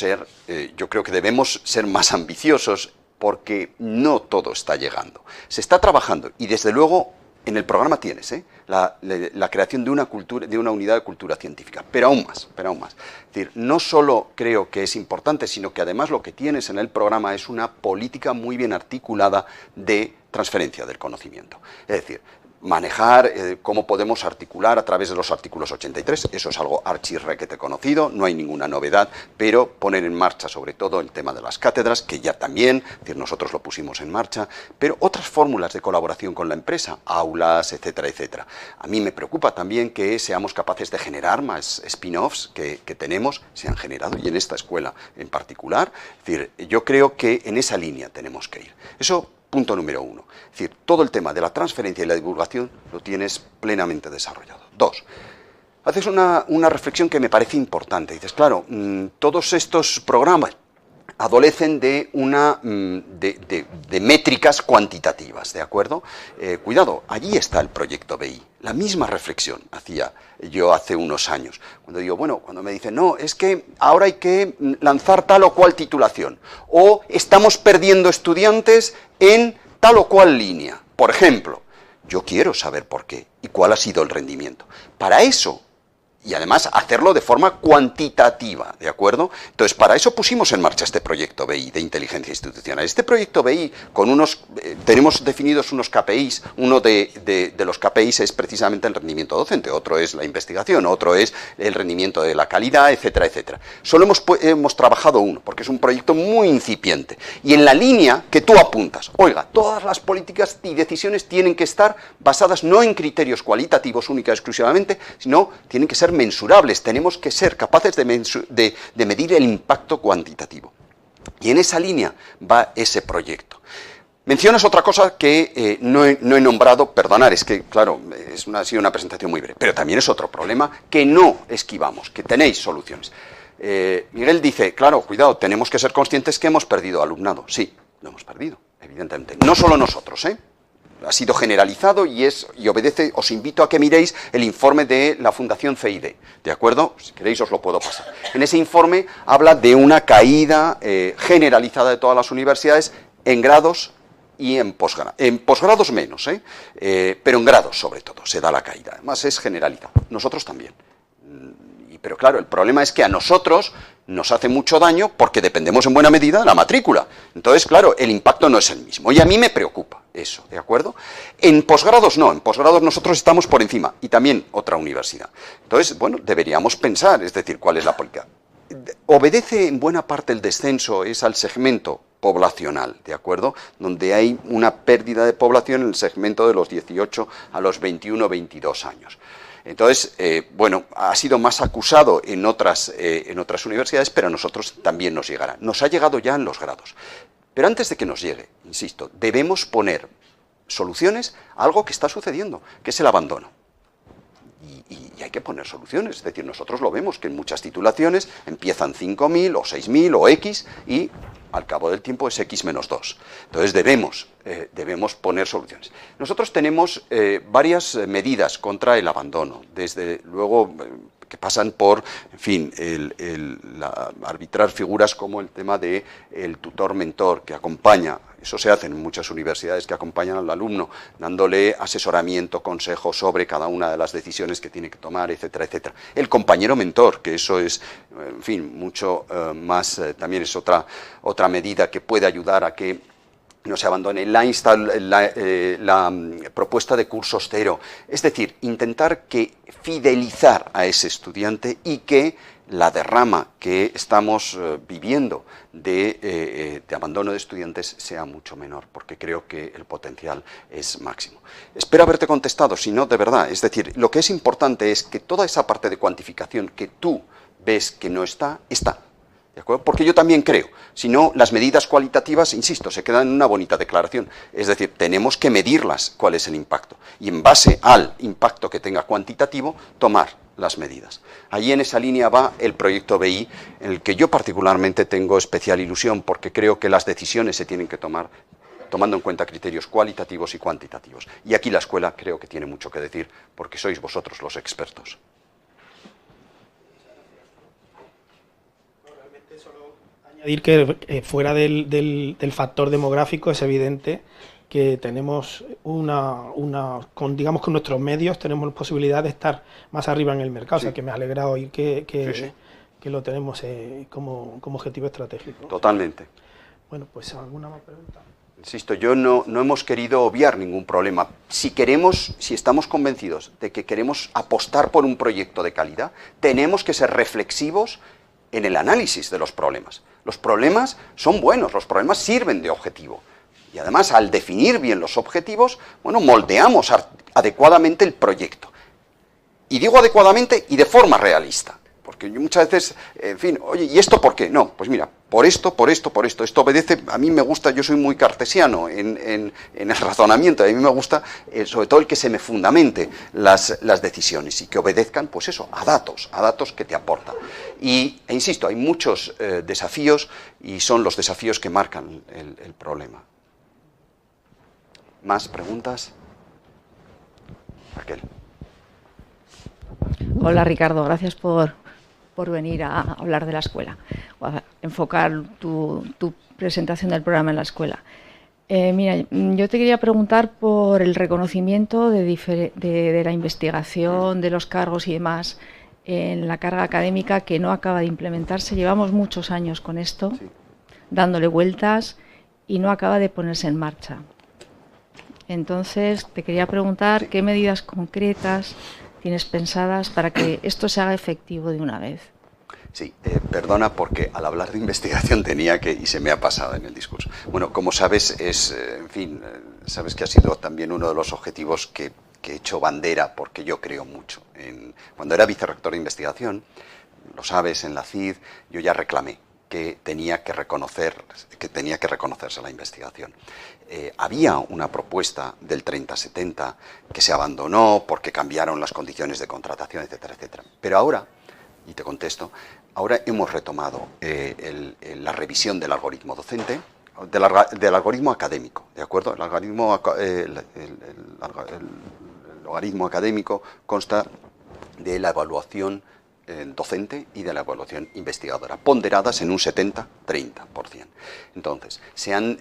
ser más ambiciosos porque no todo está llegando. Se está trabajando y desde luego en el programa tienes la creación de una unidad de cultura científica, pero aún más. Es decir, no solo creo que es importante, sino que además lo que tienes en el programa es una política muy bien articulada de transferencia del conocimiento. Es decir, manejar, cómo podemos articular a través de los artículos 83, eso es algo archirrequete conocido, no hay ninguna novedad, pero poner en marcha sobre todo el tema de las cátedras, que ya también, es decir, nosotros lo pusimos en marcha, pero otras fórmulas de colaboración con la empresa, aulas, etcétera, etcétera. A mí me preocupa también que seamos capaces de generar más spin-offs que tenemos, se han generado, y en esta escuela en particular, es decir, yo creo que en esa línea tenemos que ir. Eso, punto número 1. Es decir, todo el tema de la transferencia y la divulgación lo tienes plenamente desarrollado. 2. Haces una reflexión que me parece importante. Dices, claro, todos estos programas adolecen de métricas cuantitativas, ¿de acuerdo? Cuidado, allí está el proyecto BI. La misma reflexión hacía yo hace unos años. Cuando digo, bueno, cuando me dicen, no, es que ahora hay que lanzar tal o cual titulación. O estamos perdiendo estudiantes en tal o cual línea. Por ejemplo, yo quiero saber por qué y cuál ha sido el rendimiento. Para eso, y además hacerlo de forma cuantitativa, ¿de acuerdo? Entonces, para eso pusimos en marcha este proyecto BI de inteligencia institucional. Este proyecto BI, con tenemos definidos unos KPIs, uno de los KPIs es precisamente el rendimiento docente, otro es la investigación, otro es el rendimiento de la calidad, etcétera, etcétera. Solo hemos trabajado uno, porque es un proyecto muy incipiente. Y en la línea que tú apuntas, oiga, todas las políticas y decisiones tienen que estar basadas no en criterios cualitativos única y exclusivamente, sino tienen que ser mensurables, tenemos que ser capaces de medir el impacto cuantitativo. Y en esa línea va ese proyecto. Mencionas otra cosa que no he nombrado, perdonar, es que, claro, ha sido una presentación muy breve, pero también es otro problema que no esquivamos, que tenéis soluciones. Miguel dice, claro, cuidado, tenemos que ser conscientes que hemos perdido alumnado. Sí, lo hemos perdido, evidentemente. No solo nosotros, ha sido generalizado y obedece, os invito a que miréis el informe de la Fundación CID, ¿de acuerdo? Si queréis os lo puedo pasar. En ese informe habla de una caída generalizada de todas las universidades en grados y en posgrados. En posgrados menos, pero en grados sobre todo se da la caída. Además es generalizado. Nosotros también. Pero claro, el problema es que a nosotros nos hace mucho daño porque dependemos en buena medida de la matrícula. Entonces, claro, el impacto no es el mismo. Y a mí me preocupa eso, ¿de acuerdo? En posgrados no, en posgrados nosotros estamos por encima. Y también otra universidad. Entonces, bueno, deberíamos pensar, es decir, cuál es la política. Obedece en buena parte el descenso es al segmento poblacional, ¿de acuerdo? Donde hay una pérdida de población en el segmento de los 18 a los 21 22 años. Entonces, bueno, ha sido más acusado en otras universidades, pero a nosotros también nos llegará. Nos ha llegado ya en los grados. Pero antes de que nos llegue, insisto, debemos poner soluciones a algo que está sucediendo, que es el abandono. Y hay que poner soluciones, es decir, nosotros lo vemos que en muchas titulaciones empiezan 5.000 o 6.000 o X y al cabo del tiempo es X menos 2. Entonces debemos poner soluciones. Nosotros tenemos varias medidas contra el abandono, desde luego que pasan por, en fin, arbitrar figuras como el tema del tutor-mentor que acompaña. Eso se hace en muchas universidades, que acompañan al alumno, dándole asesoramiento, consejo sobre cada una de las decisiones que tiene que tomar, etcétera, etcétera. El compañero mentor, que eso es, en fin, mucho más, también es otra medida que puede ayudar a que no se abandone. La propuesta de cursos cero, es decir, intentar fidelizar a ese estudiante y que la derrama que estamos viviendo de abandono de estudiantes sea mucho menor, porque creo que el potencial es máximo. Espero haberte contestado, si no, de verdad. Es decir, lo que es importante es que toda esa parte de cuantificación que tú ves que no está, está. ¿De acuerdo? Porque yo también creo, si no, las medidas cualitativas, insisto, se quedan en una bonita declaración. Es decir, tenemos que medirlas cuál es el impacto y en base al impacto que tenga cuantitativo, tomar las medidas. Allí en esa línea va el proyecto BI, en el que yo particularmente tengo especial ilusión porque creo que las decisiones se tienen que tomar tomando en cuenta criterios cualitativos y cuantitativos. Y aquí la escuela creo que tiene mucho que decir porque sois vosotros los expertos. Añadir que fuera del factor demográfico es evidente que tenemos digamos con nuestros medios tenemos posibilidad de estar más arriba en el mercado, sí. O sea que me alegra oír que lo tenemos como objetivo estratégico. Totalmente. Bueno, pues ¿alguna más pregunta? Insisto, yo no hemos querido obviar ningún problema. Si estamos convencidos de que queremos apostar por un proyecto de calidad, tenemos que ser reflexivos en el análisis de los problemas. Los problemas son buenos, los problemas sirven de objetivo. Y además, al definir bien los objetivos, bueno, moldeamos adecuadamente el proyecto. Y digo adecuadamente y de forma realista. Porque yo muchas veces, en fin, oye, ¿y esto por qué? No, pues mira, por esto. Esto obedece, a mí me gusta, yo soy muy cartesiano en el razonamiento, a mí me gusta sobre todo el que se me fundamente las decisiones y que obedezcan, pues eso, a datos que te aportan. E insisto, hay muchos desafíos y son los desafíos que marcan el problema. ¿Más preguntas? Raquel. Hola Ricardo, gracias por venir a hablar de la escuela, o a enfocar tu presentación del programa en la escuela. Mira, yo te quería preguntar por el reconocimiento de la investigación, de los cargos y demás en la carga académica que no acaba de implementarse. Llevamos muchos años con esto, sí, dándole vueltas y no acaba de ponerse en marcha. Entonces, te quería preguntar qué medidas concretas tienes pensadas para que esto se haga efectivo de una vez. Sí, perdona porque al hablar de investigación y se me ha pasado en el discurso. Bueno, como sabes, en fin, sabes que ha sido también uno de los objetivos que he hecho bandera porque yo creo mucho. Cuando era vicerrector de investigación, lo sabes, en la CID, yo ya reclamé que tenía que reconocerse la investigación. Había una propuesta del 30-70 que se abandonó porque cambiaron las condiciones de contratación, etcétera, etcétera. Pero ahora, y te contesto, ahora hemos retomado la revisión del algoritmo docente, del algoritmo académico, ¿de acuerdo? El algoritmo académico consta de la evaluación docente y de la evaluación investigadora, ponderadas en un 70-30%. Entonces, en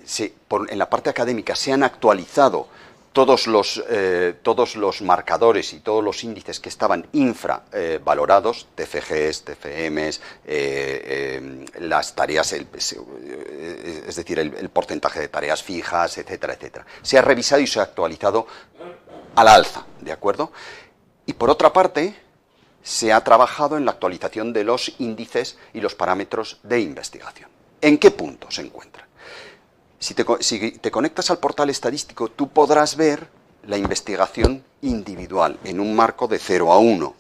la parte académica se han actualizado todos los marcadores y todos los índices que estaban infravalorados, TFGs, TFMs, las tareas, es decir, el porcentaje de tareas fijas, etcétera, etcétera. Se ha revisado y se ha actualizado a la alza, ¿de acuerdo? Y por otra parte, se ha trabajado en la actualización de los índices y los parámetros de investigación. ¿En qué punto se encuentra? Si te conectas al portal estadístico, tú podrás ver la investigación individual en un marco de 0 a 1,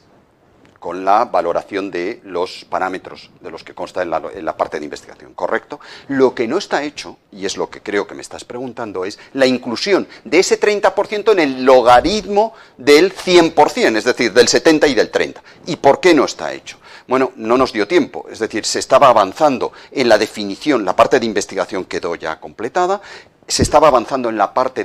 con la valoración de los parámetros de los que consta en la parte de investigación, ¿correcto? Lo que no está hecho, y es lo que creo que me estás preguntando, es la inclusión de ese 30% en el logaritmo del 100%, es decir, del 70 y del 30. ¿Y por qué no está hecho? Bueno, no nos dio tiempo, es decir, se estaba avanzando en la definición, la parte de investigación quedó ya completada, se estaba avanzando en la parte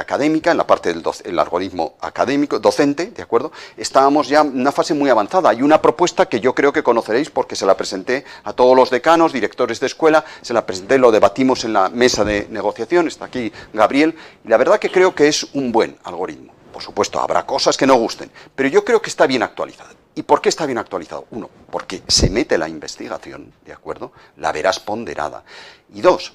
académica, en la parte del algoritmo académico, docente, ¿de acuerdo? Estábamos ya en una fase muy avanzada. Hay una propuesta que yo creo que conoceréis porque se la presenté a todos los decanos, directores de escuela, se la presenté, lo debatimos en la mesa de negociación, está aquí Gabriel, y la verdad que creo que es un buen algoritmo. Por supuesto, habrá cosas que no gusten, pero yo creo que está bien actualizado. ¿Y por qué está bien actualizado? Uno, porque se mete la investigación, ¿de acuerdo? La verás ponderada. Y dos,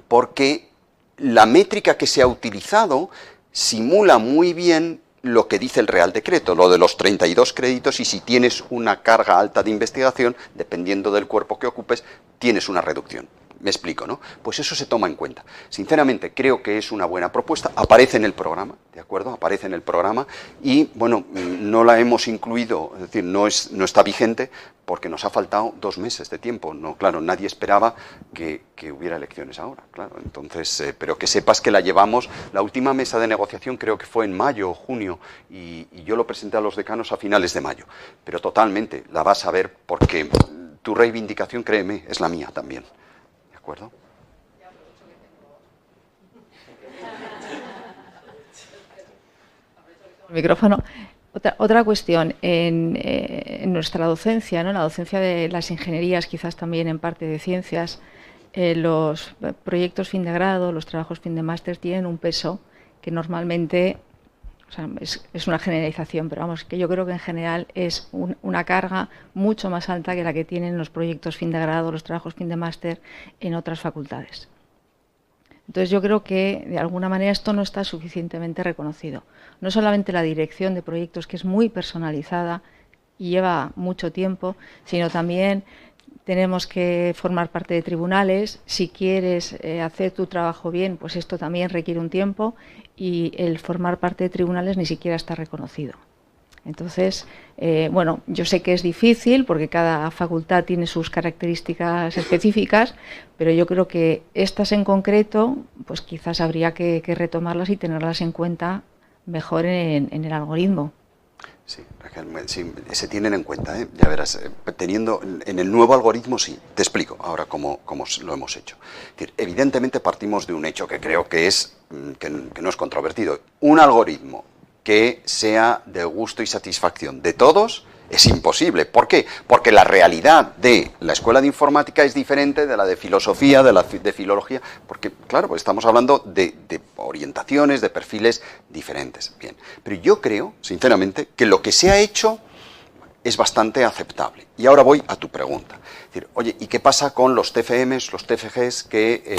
porque la métrica que se ha utilizado simula muy bien lo que dice el Real Decreto, lo de los 32 créditos, y si tienes una carga alta de investigación, dependiendo del cuerpo que ocupes, tienes una reducción. Me explico, ¿no? Pues eso se toma en cuenta. Sinceramente, creo que es una buena propuesta. Aparece en el programa, ¿de acuerdo? Aparece en el programa y, bueno, no la hemos incluido, es decir, no está vigente porque nos ha faltado 2 meses de tiempo. No, claro, nadie esperaba que hubiera elecciones ahora, claro. Entonces, pero que sepas que la llevamos, la última mesa de negociación creo que fue en mayo o junio y yo lo presenté a los decanos a finales de mayo. Pero totalmente, la vas a ver porque tu reivindicación, créeme, es la mía también. ¿De acuerdo? El micrófono. Otra cuestión, en nuestra docencia, ¿no? La docencia de las ingenierías, quizás también en parte de ciencias, los proyectos fin de grado, los trabajos fin de máster tienen un peso que normalmente, o sea, es una generalización, pero vamos, que yo creo que en general es una carga mucho más alta que la que tienen los proyectos fin de grado, los trabajos fin de máster en otras facultades. Entonces yo creo que de alguna manera esto no está suficientemente reconocido. No solamente la dirección de proyectos, que es muy personalizada y lleva mucho tiempo, sino también tenemos que formar parte de tribunales. Si quieres hacer tu trabajo bien, pues esto también requiere un tiempo, y el formar parte de tribunales ni siquiera está reconocido. Entonces, bueno, yo sé que es difícil porque cada facultad tiene sus características específicas, pero yo creo que estas en concreto, pues quizás habría que retomarlas y tenerlas en cuenta mejor en el algoritmo. Sí, Raquel, sí, se tienen en cuenta, ¿eh? Ya verás, teniendo en el nuevo algoritmo, sí. Te explico ahora cómo lo hemos hecho. Es decir, evidentemente partimos de un hecho que creo que no es controvertido. Un algoritmo que sea de gusto y satisfacción de todos es imposible. ¿Por qué? Porque la realidad de la escuela de informática es diferente de la de filosofía, de filología, porque, claro, pues estamos hablando de orientaciones, de perfiles diferentes. Bien, pero yo creo, sinceramente, que lo que se ha hecho es bastante aceptable. Y ahora voy a tu pregunta. Es decir, oye, ¿y qué pasa con los TFMs, los TFGs que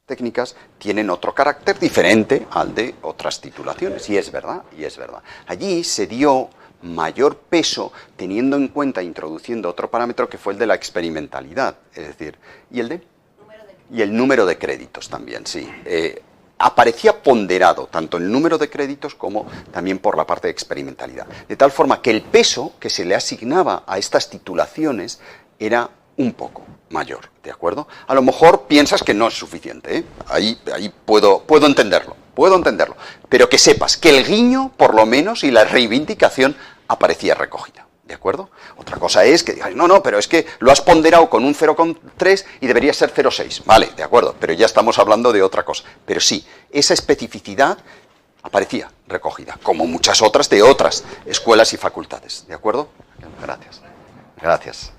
técnicas tienen otro carácter diferente al de otras titulaciones? Y es verdad, y es verdad. Allí se dio mayor peso teniendo en cuenta, introduciendo otro parámetro que fue el de la experimentalidad, es decir, y el número de créditos también, sí. Aparecía ponderado tanto el número de créditos como también por la parte de experimentalidad, de tal forma que el peso que se le asignaba a estas titulaciones era un poco mayor, ¿de acuerdo? A lo mejor piensas que no es suficiente, ¿eh? Ahí puedo entenderlo, pero que sepas que el guiño, por lo menos, y la reivindicación aparecía recogida, ¿de acuerdo? Otra cosa es que digas, no, pero es que lo has ponderado con un 0,3 y debería ser 0,6, vale, de acuerdo, pero ya estamos hablando de otra cosa. Pero sí, esa especificidad aparecía recogida, como muchas otras de otras escuelas y facultades, ¿de acuerdo? Gracias. Gracias.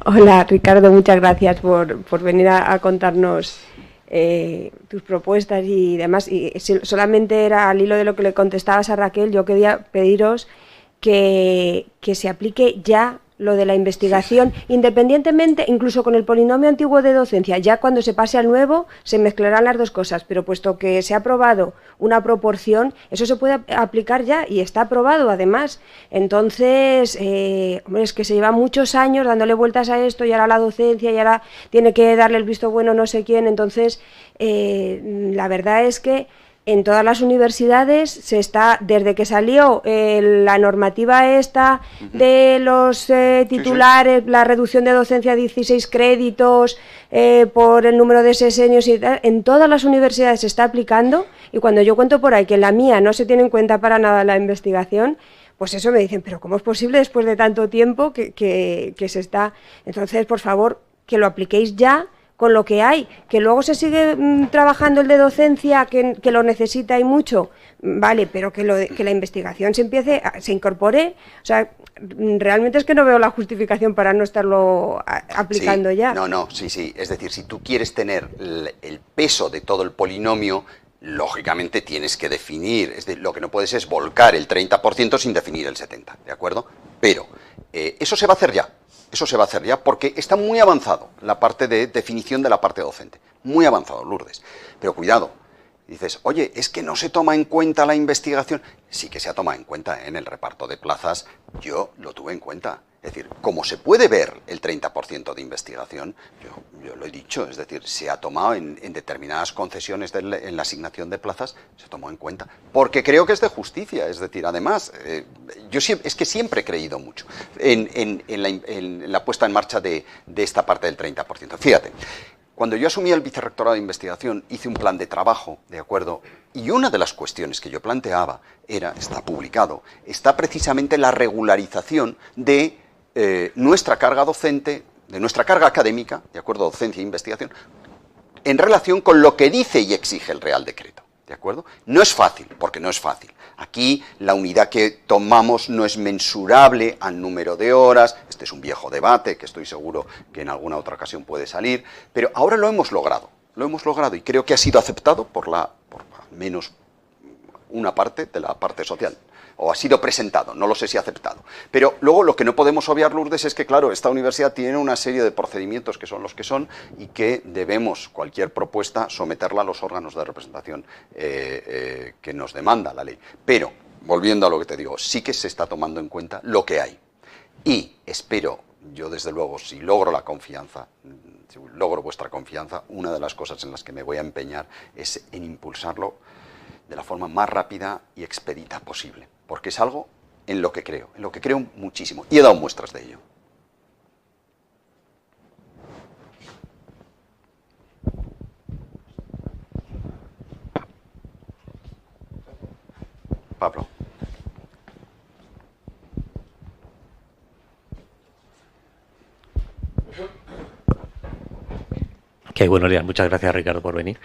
Hola Ricardo, muchas gracias por venir a contarnos tus propuestas y demás. Y solamente era al hilo de lo que le contestabas a Raquel, yo quería pediros que se aplique ya lo de la investigación, independientemente, incluso con el polinomio antiguo de docencia. Ya cuando se pase al nuevo se mezclarán las dos cosas, pero puesto que se ha aprobado una proporción, eso se puede aplicar ya y está aprobado además. Entonces, hombre, es que se lleva muchos años dándole vueltas a esto, y ahora la docencia, y ahora tiene que darle el visto bueno no sé quién. Entonces, la verdad es que en todas las universidades se está, desde que salió la normativa esta de los titulares, la reducción de docencia a 16 créditos por el número de sesenios y tal, en todas las universidades se está aplicando, y cuando yo cuento por ahí que en la mía no se tiene en cuenta para nada la investigación, pues eso me dicen, pero ¿cómo es posible después de tanto tiempo que se está? Entonces, por favor, que lo apliquéis ya, con lo que hay, que luego se sigue trabajando el de docencia, que lo necesita y mucho, vale, pero que la investigación se incorpore. O sea, realmente es que no veo la justificación para no estarlo aplicando ya. No, sí, es decir, si tú quieres tener el peso de todo el polinomio, lógicamente tienes que definir, lo que no puedes es volcar el 30% sin definir el 70%, ¿de acuerdo? Pero eso se va a hacer ya. Eso se va a hacer ya porque está muy avanzado la parte de definición de la parte docente. Muy avanzado, Lourdes. Pero cuidado, dices, oye, es que no se toma en cuenta la investigación. Sí que se ha tomado en cuenta en el reparto de plazas, yo lo tuve en cuenta. Es decir, como se puede ver el 30% de investigación, yo lo he dicho, es decir, se ha tomado en determinadas concesiones en la asignación de plazas, se tomó en cuenta, porque creo que es de justicia. Es decir, además, yo es que siempre he creído mucho en la puesta en marcha de esta parte del 30%. Fíjate, cuando yo asumí el vicerrectorado de investigación, hice un plan de trabajo, ¿de acuerdo? Y una de las cuestiones que yo planteaba está publicado, está precisamente la regularización de nuestra carga docente, de nuestra carga académica, ¿de acuerdo? Docencia e investigación, en relación con lo que dice y exige el Real Decreto, ¿de acuerdo? No es fácil, porque no es fácil. Aquí la unidad que tomamos no es mensurable al número de horas. Este es un viejo debate que estoy seguro que en alguna otra ocasión puede salir, pero ahora lo hemos logrado y creo que ha sido aceptado por al menos una parte de la parte social. O ha sido presentado, no lo sé si aceptado. Pero luego lo que no podemos obviar, Lourdes, es que, claro, esta universidad tiene una serie de procedimientos que son los que son y que debemos, cualquier propuesta, someterla a los órganos de representación que nos demanda la ley. Pero, volviendo a lo que te digo, sí que se está tomando en cuenta lo que hay. Y espero, yo desde luego, si logro la confianza, si logro vuestra confianza, una de las cosas en las que me voy a empeñar es en impulsarlo de la forma más rápida y expedita posible. Porque es algo en lo que creo muchísimo. Y he dado muestras de ello. Pablo. Buenos días, muchas gracias, Ricardo, por venir.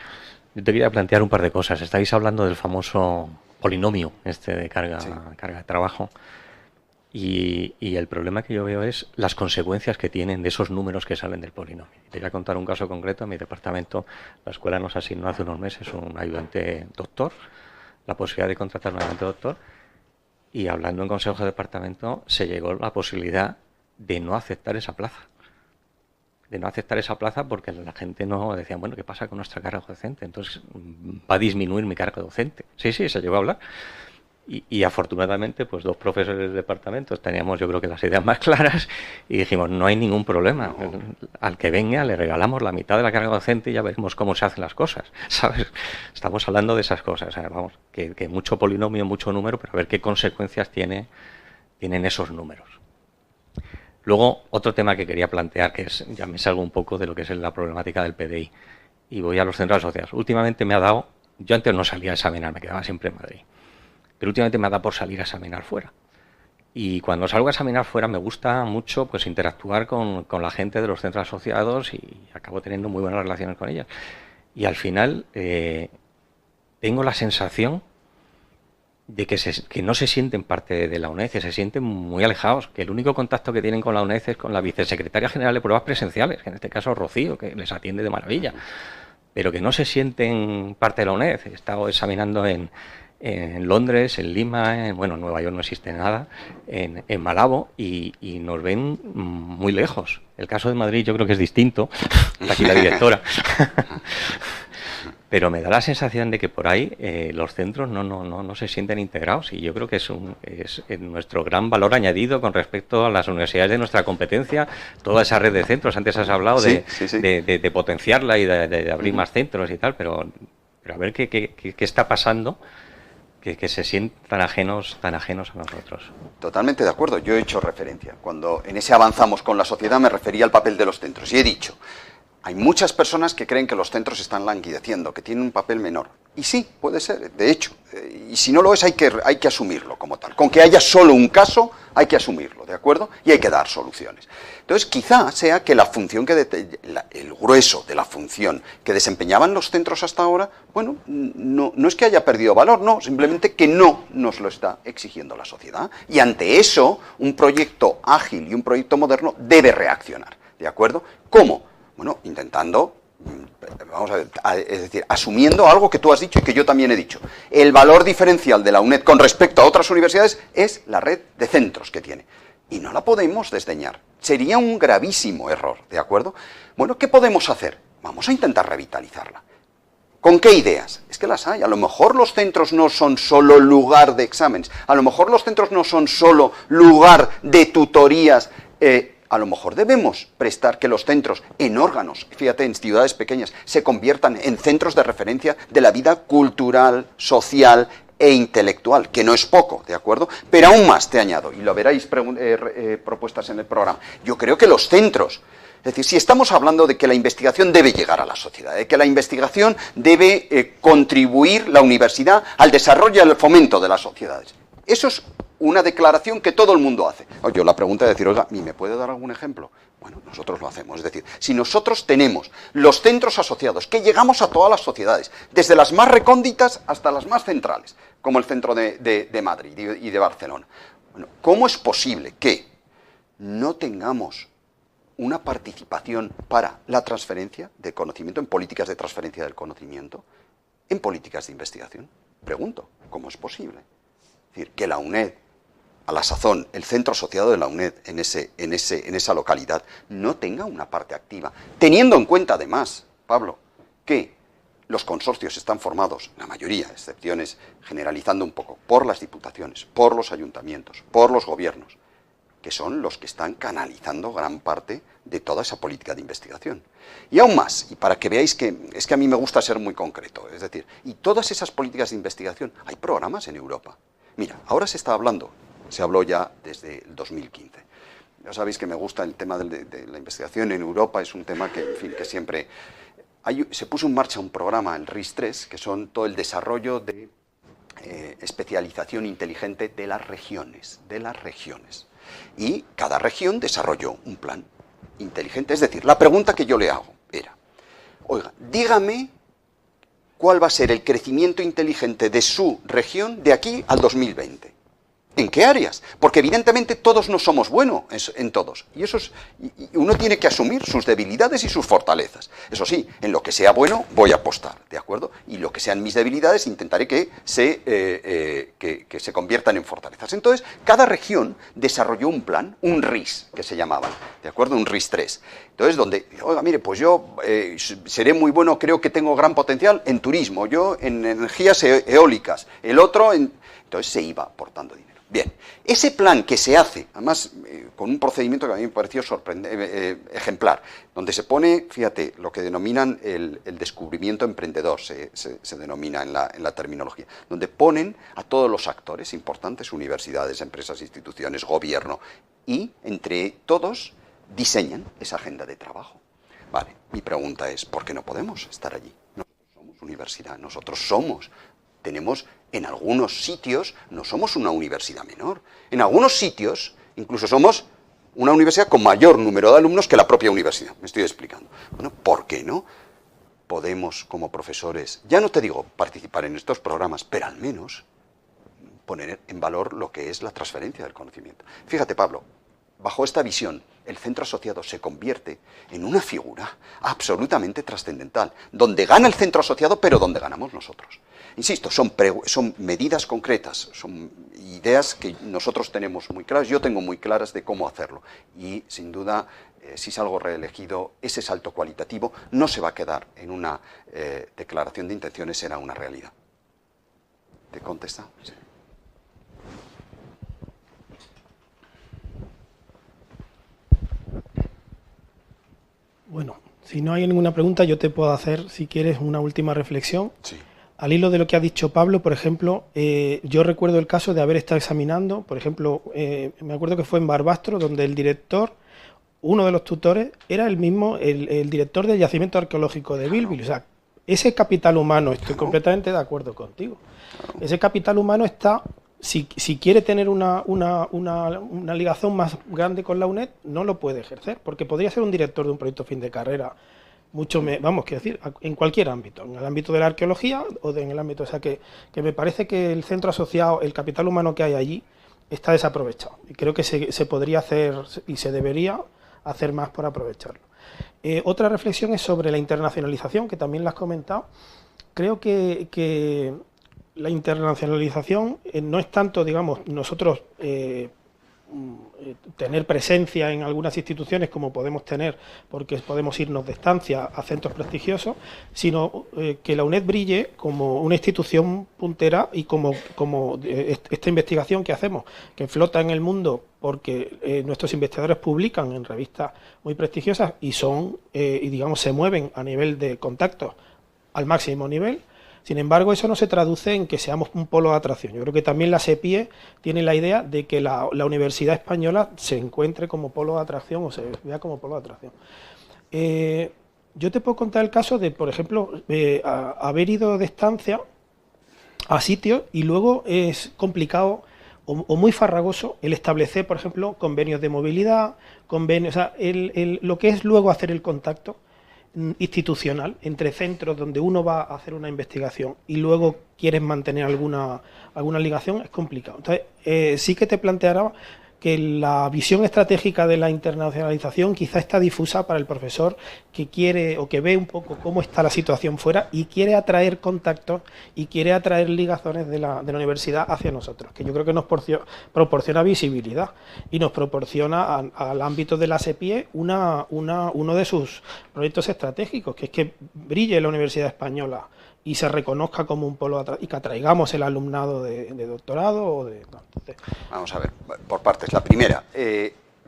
Yo te quería plantear un par de cosas. Estáis hablando del famoso polinomio de carga, sí, carga de trabajo, y el problema que yo veo es las consecuencias que tienen de esos números que salen del polinomio. Te voy a contar un caso concreto. En mi departamento, la escuela nos asignó hace unos meses un ayudante doctor, la posibilidad de contratar un ayudante doctor, y hablando en consejo de departamento se llegó a la posibilidad de no aceptar esa plaza. Porque la gente no decía, bueno, ¿qué pasa con nuestra carga docente? Entonces, ¿va a disminuir mi carga docente? Sí, se llegó a hablar. Y afortunadamente, pues 2 profesores de departamentos teníamos, yo creo, que las ideas más claras, y dijimos, no hay ningún problema. Al que venga le regalamos la mitad de la carga docente y ya veremos cómo se hacen las cosas, ¿sabes? Estamos hablando de esas cosas. O sea, vamos, que mucho polinomio, mucho número, pero a ver qué consecuencias tienen esos números. Luego, otro tema que quería plantear, que es, ya me salgo un poco de lo que es la problemática del PDI, y voy a los centros asociados. Últimamente me ha dado, yo antes no salía a examinar, me quedaba siempre en Madrid, pero últimamente me ha dado por salir a examinar fuera. Y cuando salgo a examinar fuera me gusta mucho pues interactuar con la gente de los centros asociados, y acabo teniendo muy buenas relaciones con ellas. Y al final tengo la sensación de que no se sienten parte de la UNED, que se sienten muy alejados, que el único contacto que tienen con la UNED es con la vicesecretaria general de pruebas presenciales, que en este caso Rocío, que les atiende de maravilla, pero que no se sienten parte de la UNED. He estado examinando en Londres, en Lima, en Nueva York no existe nada, en Malabo, y nos ven muy lejos. El caso de Madrid yo creo que es distinto, está aquí la directora. Pero me da la sensación de que por ahí los centros no se sienten integrados, y yo creo que es nuestro gran valor añadido con respecto a las universidades de nuestra competencia, toda esa red de centros. Antes has hablado de potenciarla y de abrir más centros y tal, pero a ver qué está pasando, que se sienten tan ajenos a nosotros. Totalmente de acuerdo. Yo he hecho referencia. Cuando en ese avanzamos con la sociedad me refería al papel de los centros, y he dicho, hay muchas personas que creen que los centros están languideciendo, que tienen un papel menor. Y sí, puede ser, de hecho. Y si no lo es, hay que asumirlo como tal. Con que haya solo un caso, hay que asumirlo, ¿de acuerdo? Y hay que dar soluciones. Entonces, quizá sea que la función el grueso de la función que desempeñaban los centros hasta ahora, bueno, no es que haya perdido valor, no, simplemente que no nos lo está exigiendo la sociedad. Y ante eso, un proyecto ágil y un proyecto moderno debe reaccionar, ¿de acuerdo? ¿Cómo? Bueno, intentando, vamos a ver, es decir, asumiendo algo que tú has dicho y que yo también he dicho. El valor diferencial de la UNED con respecto a otras universidades es la red de centros que tiene. Y no la podemos desdeñar. Sería un gravísimo error, ¿de acuerdo? Bueno, ¿qué podemos hacer? Vamos a intentar revitalizarla. ¿Con qué ideas? Es que las hay. A lo mejor los centros no son solo lugar de exámenes. A lo mejor los centros no son solo lugar de tutorías. A lo mejor debemos prestar que los centros en órganos, fíjate, en ciudades pequeñas, se conviertan en centros de referencia de la vida cultural, social e intelectual, que no es poco, ¿de acuerdo? Pero aún más te añado, y lo veréis propuestas en el programa, yo creo que los centros, es decir, si estamos hablando de que la investigación debe llegar a la sociedad, de que la investigación debe contribuir la universidad al desarrollo y al fomento de las sociedades, eso es una declaración que todo el mundo hace. Yo la pregunta es decir, oiga, ¿y me puede dar algún ejemplo? Bueno, nosotros lo hacemos. Es decir, si nosotros tenemos los centros asociados, que llegamos a todas las sociedades, desde las más recónditas hasta las más centrales, como el centro de Madrid y de Barcelona. Bueno, ¿cómo es posible que no tengamos una participación para la transferencia de conocimiento, en políticas de transferencia del conocimiento, en políticas de investigación? Pregunto, ¿cómo es posible? Es decir, que la UNED, a la sazón, el centro asociado de la UNED en esa localidad, no tenga una parte activa, teniendo en cuenta además, Pablo, que los consorcios están formados, la mayoría, excepciones, generalizando un poco, por las diputaciones, por los ayuntamientos, por los gobiernos, que son los que están canalizando gran parte de toda esa política de investigación. Y aún más, y para que veáis que es que a mí me gusta ser muy concreto, es decir, y todas esas políticas de investigación, hay programas en Europa. Mira, ahora se está hablando, se habló ya desde el 2015. Ya sabéis que me gusta el tema de la investigación en Europa, es un tema que, en fin, que siempre... se puso en marcha un programa, el RIS3, que son todo el desarrollo de especialización inteligente de las regiones, Y cada región desarrolló un plan inteligente. Es decir, la pregunta que yo le hago era, oiga, dígame cuál va a ser el crecimiento inteligente de su región de aquí al 2020. ¿En qué áreas? Porque evidentemente todos no somos buenos en todos. Y uno tiene que asumir sus debilidades y sus fortalezas. Eso sí, en lo que sea bueno voy a apostar, ¿de acuerdo? Y lo que sean mis debilidades intentaré que se conviertan en fortalezas. Entonces, cada región desarrolló un plan, un RIS, que se llamaba, ¿de acuerdo? Un RIS 3. Entonces, donde, oiga, mire, pues yo seré muy bueno, creo que tengo gran potencial en turismo, yo en energías eólicas, el otro en... Entonces se iba aportando dinero. Bien, ese plan que se hace, además con un procedimiento que a mí me pareció ejemplar, donde se pone, fíjate, lo que denominan el descubrimiento emprendedor, se denomina en la terminología, donde ponen a todos los actores importantes, universidades, empresas, instituciones, gobierno, y entre todos diseñan esa agenda de trabajo. Vale, mi pregunta es, ¿por qué no podemos estar allí? Nosotros somos universidad, tenemos en algunos sitios, no somos una universidad menor. En algunos sitios, incluso somos una universidad con mayor número de alumnos que la propia universidad. Me estoy explicando. Bueno, ¿por qué no podemos, como profesores, ya no te digo participar en estos programas, pero al menos poner en valor lo que es la transferencia del conocimiento? Fíjate, Pablo, bajo esta visión, el centro asociado se convierte en una figura absolutamente trascendental, donde gana el centro asociado, pero donde ganamos nosotros. Insisto, son medidas concretas, son ideas que nosotros tenemos muy claras, yo tengo muy claras de cómo hacerlo. Y, sin duda, si salgo reelegido, ese salto cualitativo no se va a quedar en una declaración de intenciones, será una realidad. ¿Te contesta? Sí. Bueno, si no hay ninguna pregunta, yo te puedo hacer, si quieres, una última reflexión. Sí. Al hilo de lo que ha dicho Pablo, por ejemplo, yo recuerdo el caso de haber estado examinando, por ejemplo, me acuerdo que fue en Barbastro, donde el director, uno de los tutores, era el mismo, el director del yacimiento arqueológico de Bilbil. O sea, ese capital humano, estoy completamente de acuerdo contigo. Ese capital humano está, si quiere tener una ligación más grande con la UNED, no lo puede ejercer, porque podría ser un director de un proyecto fin de carrera, vamos, quiero decir, en cualquier ámbito, en el ámbito de la arqueología o en el ámbito, o sea, que me parece que el centro asociado, el capital humano que hay allí, está desaprovechado. Y creo que se podría hacer y se debería hacer más por aprovecharlo. Otra reflexión es sobre la internacionalización, que también la has comentado. Creo que la internacionalización no es tanto, digamos, nosotros tener presencia en algunas instituciones como podemos tener, porque podemos irnos de estancia a centros prestigiosos, sino que la UNED brille como una institución puntera y como esta investigación que hacemos, que flota en el mundo porque nuestros investigadores publican en revistas muy prestigiosas y digamos, se mueven a nivel de contactos al máximo nivel. Sin embargo, eso no se traduce en que seamos un polo de atracción. Yo creo que también la SEPIE tiene la idea de que la Universidad Española se encuentre como polo de atracción o se vea como polo de atracción. Yo te puedo contar el caso de, por ejemplo, haber ido de estancia a sitios y luego es complicado o muy farragoso el establecer, por ejemplo, convenios de movilidad, convenios, o sea, lo que es luego hacer el contacto institucional entre centros donde uno va a hacer una investigación y luego quieres mantener alguna ligación, es complicado. Entonces, sí que te planteará que la visión estratégica de la internacionalización quizá está difusa para el profesor que quiere o que ve un poco cómo está la situación fuera y quiere atraer contactos y quiere atraer ligazones de la universidad hacia nosotros, que yo creo que nos proporciona visibilidad y nos proporciona al ámbito de la SEPIE uno de sus proyectos estratégicos, que es que brille la Universidad Española y se reconozca como un polo y que atraigamos el alumnado de doctorado o de... No, entonces... Vamos a ver, por partes. La primera,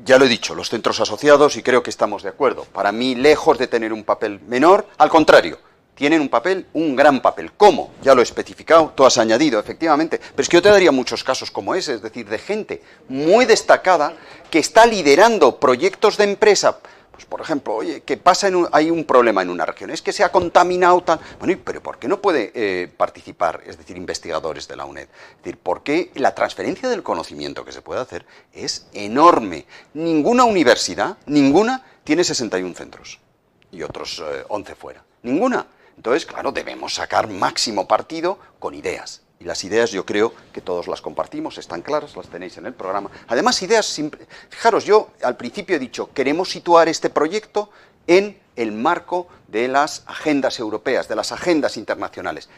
ya lo he dicho, los centros asociados, y creo que estamos de acuerdo, para mí, lejos de tener un papel menor, al contrario, tienen un papel, un gran papel. ¿Cómo? Ya lo he especificado, tú has añadido, efectivamente, pero es que yo te daría muchos casos como ese, es decir, de gente muy destacada que está liderando proyectos de empresa. Pues, por ejemplo, oye, que pasa hay un problema en una región, es que se ha contaminado tal... Bueno, pero ¿por qué no puede participar, es decir, investigadores de la UNED? Es decir, ¿por qué la transferencia del conocimiento que se puede hacer es enorme? Ninguna universidad, ninguna, tiene 61 centros y otros 11 fuera. Ninguna. Entonces, claro, debemos sacar máximo partido con ideas. Y las ideas yo creo que todos las compartimos, están claras, las tenéis en el programa. Además, ideas simples. Fijaros, yo al principio he dicho, queremos situar este proyecto en el marco de las agendas europeas, de las agendas internacionales.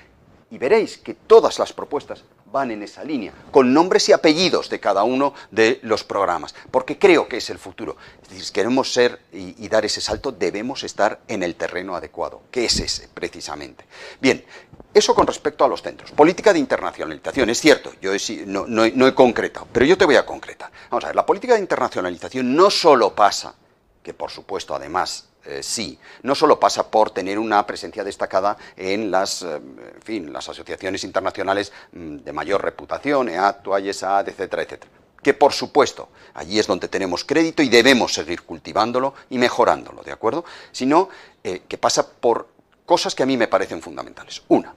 Y veréis que todas las propuestas van en esa línea, con nombres y apellidos de cada uno de los programas, porque creo que es el futuro. Es decir, si queremos ser y dar ese salto, debemos estar en el terreno adecuado, que es ese, precisamente. Bien, eso con respecto a los centros. Política de internacionalización, es cierto, yo no he concretado, pero yo te voy a concretar. Vamos a ver, la política de internacionalización no solo pasa, que por supuesto además sí, no solo pasa por tener una presencia destacada en las asociaciones internacionales de mayor reputación, EAT, ESAD, etcétera, etcétera, que por supuesto allí es donde tenemos crédito y debemos seguir cultivándolo y mejorándolo, ¿de acuerdo? Sino que pasa por cosas que a mí me parecen fundamentales. Una,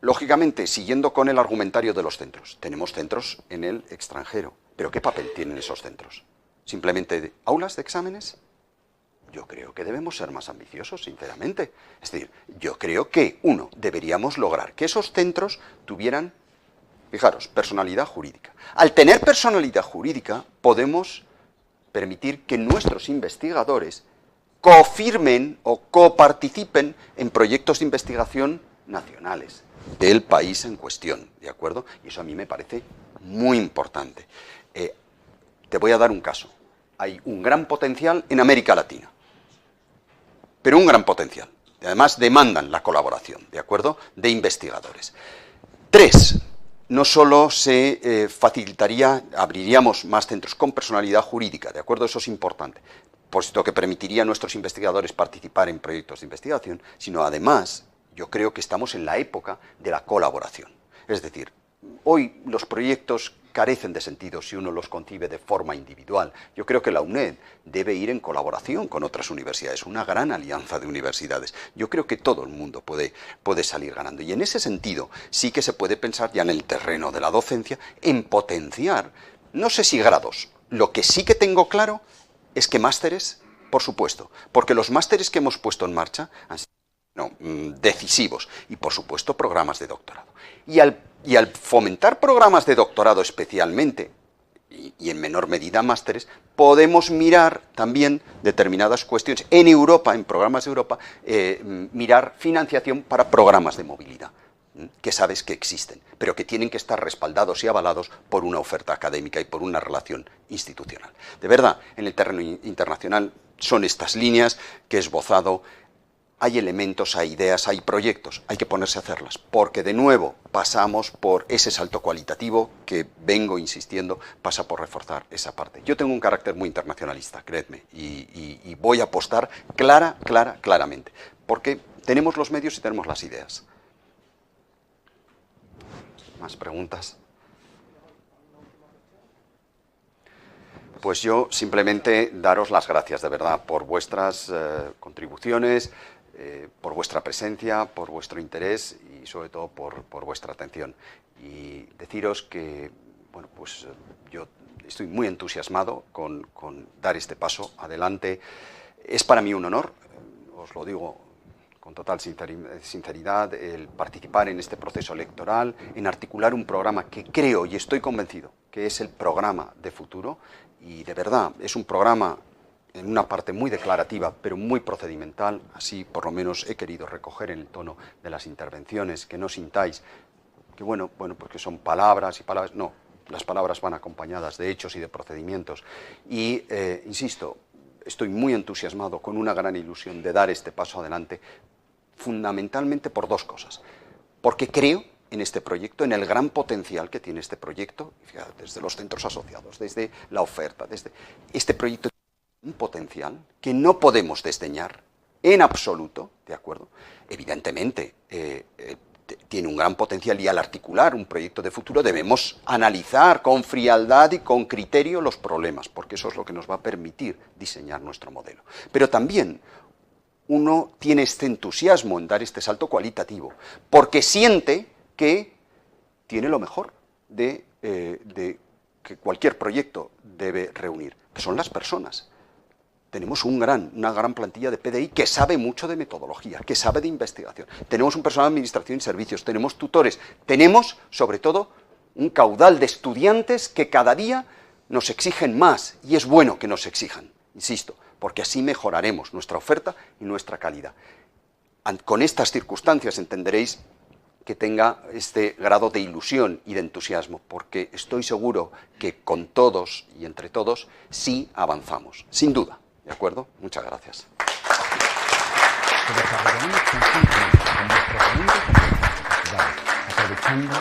lógicamente, siguiendo con el argumentario de los centros, tenemos centros en el extranjero, pero ¿qué papel tienen esos centros? ¿Simplemente aulas de exámenes? Yo creo que debemos ser más ambiciosos, sinceramente. Es decir, yo creo que, uno, deberíamos lograr que esos centros tuvieran, fijaros, personalidad jurídica. Al tener personalidad jurídica, podemos permitir que nuestros investigadores cofirmen o coparticipen en proyectos de investigación nacionales del país en cuestión, ¿de acuerdo? Y eso a mí me parece muy importante. Te voy a dar un caso. Hay un gran potencial en América Latina, pero un gran potencial. Además, demandan la colaboración, ¿de acuerdo?, de investigadores. 3, no solo se facilitaría, abriríamos más centros con personalidad jurídica, ¿de acuerdo?, eso es importante, puesto que permitiría a nuestros investigadores participar en proyectos de investigación, sino además, yo creo que estamos en la época de la colaboración. Es decir, hoy los proyectos carecen de sentido si uno los concibe de forma individual. Yo creo que la UNED debe ir en colaboración con otras universidades, una gran alianza de universidades. Yo creo que todo el mundo puede salir ganando. Y en ese sentido sí que se puede pensar ya en el terreno de la docencia en potenciar, no sé si grados, lo que sí que tengo claro es que másteres, por supuesto, porque los másteres que hemos puesto en marcha han sido decisivos y por supuesto programas de doctorado. Y al fomentar programas de doctorado especialmente, y en menor medida másteres, podemos mirar también determinadas cuestiones. En Europa, en programas de Europa, mirar financiación para programas de movilidad, que sabes que existen, pero que tienen que estar respaldados y avalados por una oferta académica y por una relación institucional. De verdad, en el terreno internacional son estas líneas que he esbozado. Hay elementos, hay ideas, hay proyectos, hay que ponerse a hacerlas, porque de nuevo pasamos por ese salto cualitativo que vengo insistiendo, pasa por reforzar esa parte. Yo tengo un carácter muy internacionalista, creedme, y voy a apostar claramente, porque tenemos los medios y tenemos las ideas. ¿Más preguntas? Pues yo simplemente daros las gracias, de verdad, por vuestras contribuciones, por vuestra presencia, por vuestro interés y sobre todo por vuestra atención. Y deciros que, bueno, pues yo estoy muy entusiasmado con dar este paso adelante. Es para mí un honor, os lo digo con total sinceridad, el participar en este proceso electoral, en articular un programa que creo y estoy convencido que es el programa de futuro, y de verdad es un programa en una parte muy declarativa, pero muy procedimental. Así por lo menos he querido recoger en el tono de las intervenciones, que no sintáis que bueno, porque son palabras y palabras. No, las palabras van acompañadas de hechos y de procedimientos. Y, insisto, estoy muy entusiasmado, con una gran ilusión de dar este paso adelante, fundamentalmente por dos cosas. Porque creo en este proyecto, en el gran potencial que tiene este proyecto, fíjate, desde los centros asociados, desde la oferta, desde este proyecto tiene un potencial que no podemos desdeñar en absoluto, ¿de acuerdo? Evidentemente, tiene un gran potencial, y al articular un proyecto de futuro debemos analizar con frialdad y con criterio los problemas, porque eso es lo que nos va a permitir diseñar nuestro modelo. Pero también uno tiene este entusiasmo en dar este salto cualitativo, porque siente que tiene lo mejor de que cualquier proyecto debe reunir, que son las personas. Tenemos una gran plantilla de PDI que sabe mucho de metodología, que sabe de investigación. Tenemos un personal de administración y servicios, tenemos tutores, tenemos, sobre todo, un caudal de estudiantes que cada día nos exigen más, y es bueno que nos exijan, insisto, porque así mejoraremos nuestra oferta y nuestra calidad. Con estas circunstancias entenderéis que tenga este grado de ilusión y de entusiasmo, porque estoy seguro que con todos y entre todos sí avanzamos, sin duda. ¿De acuerdo? Muchas gracias. Aprovechando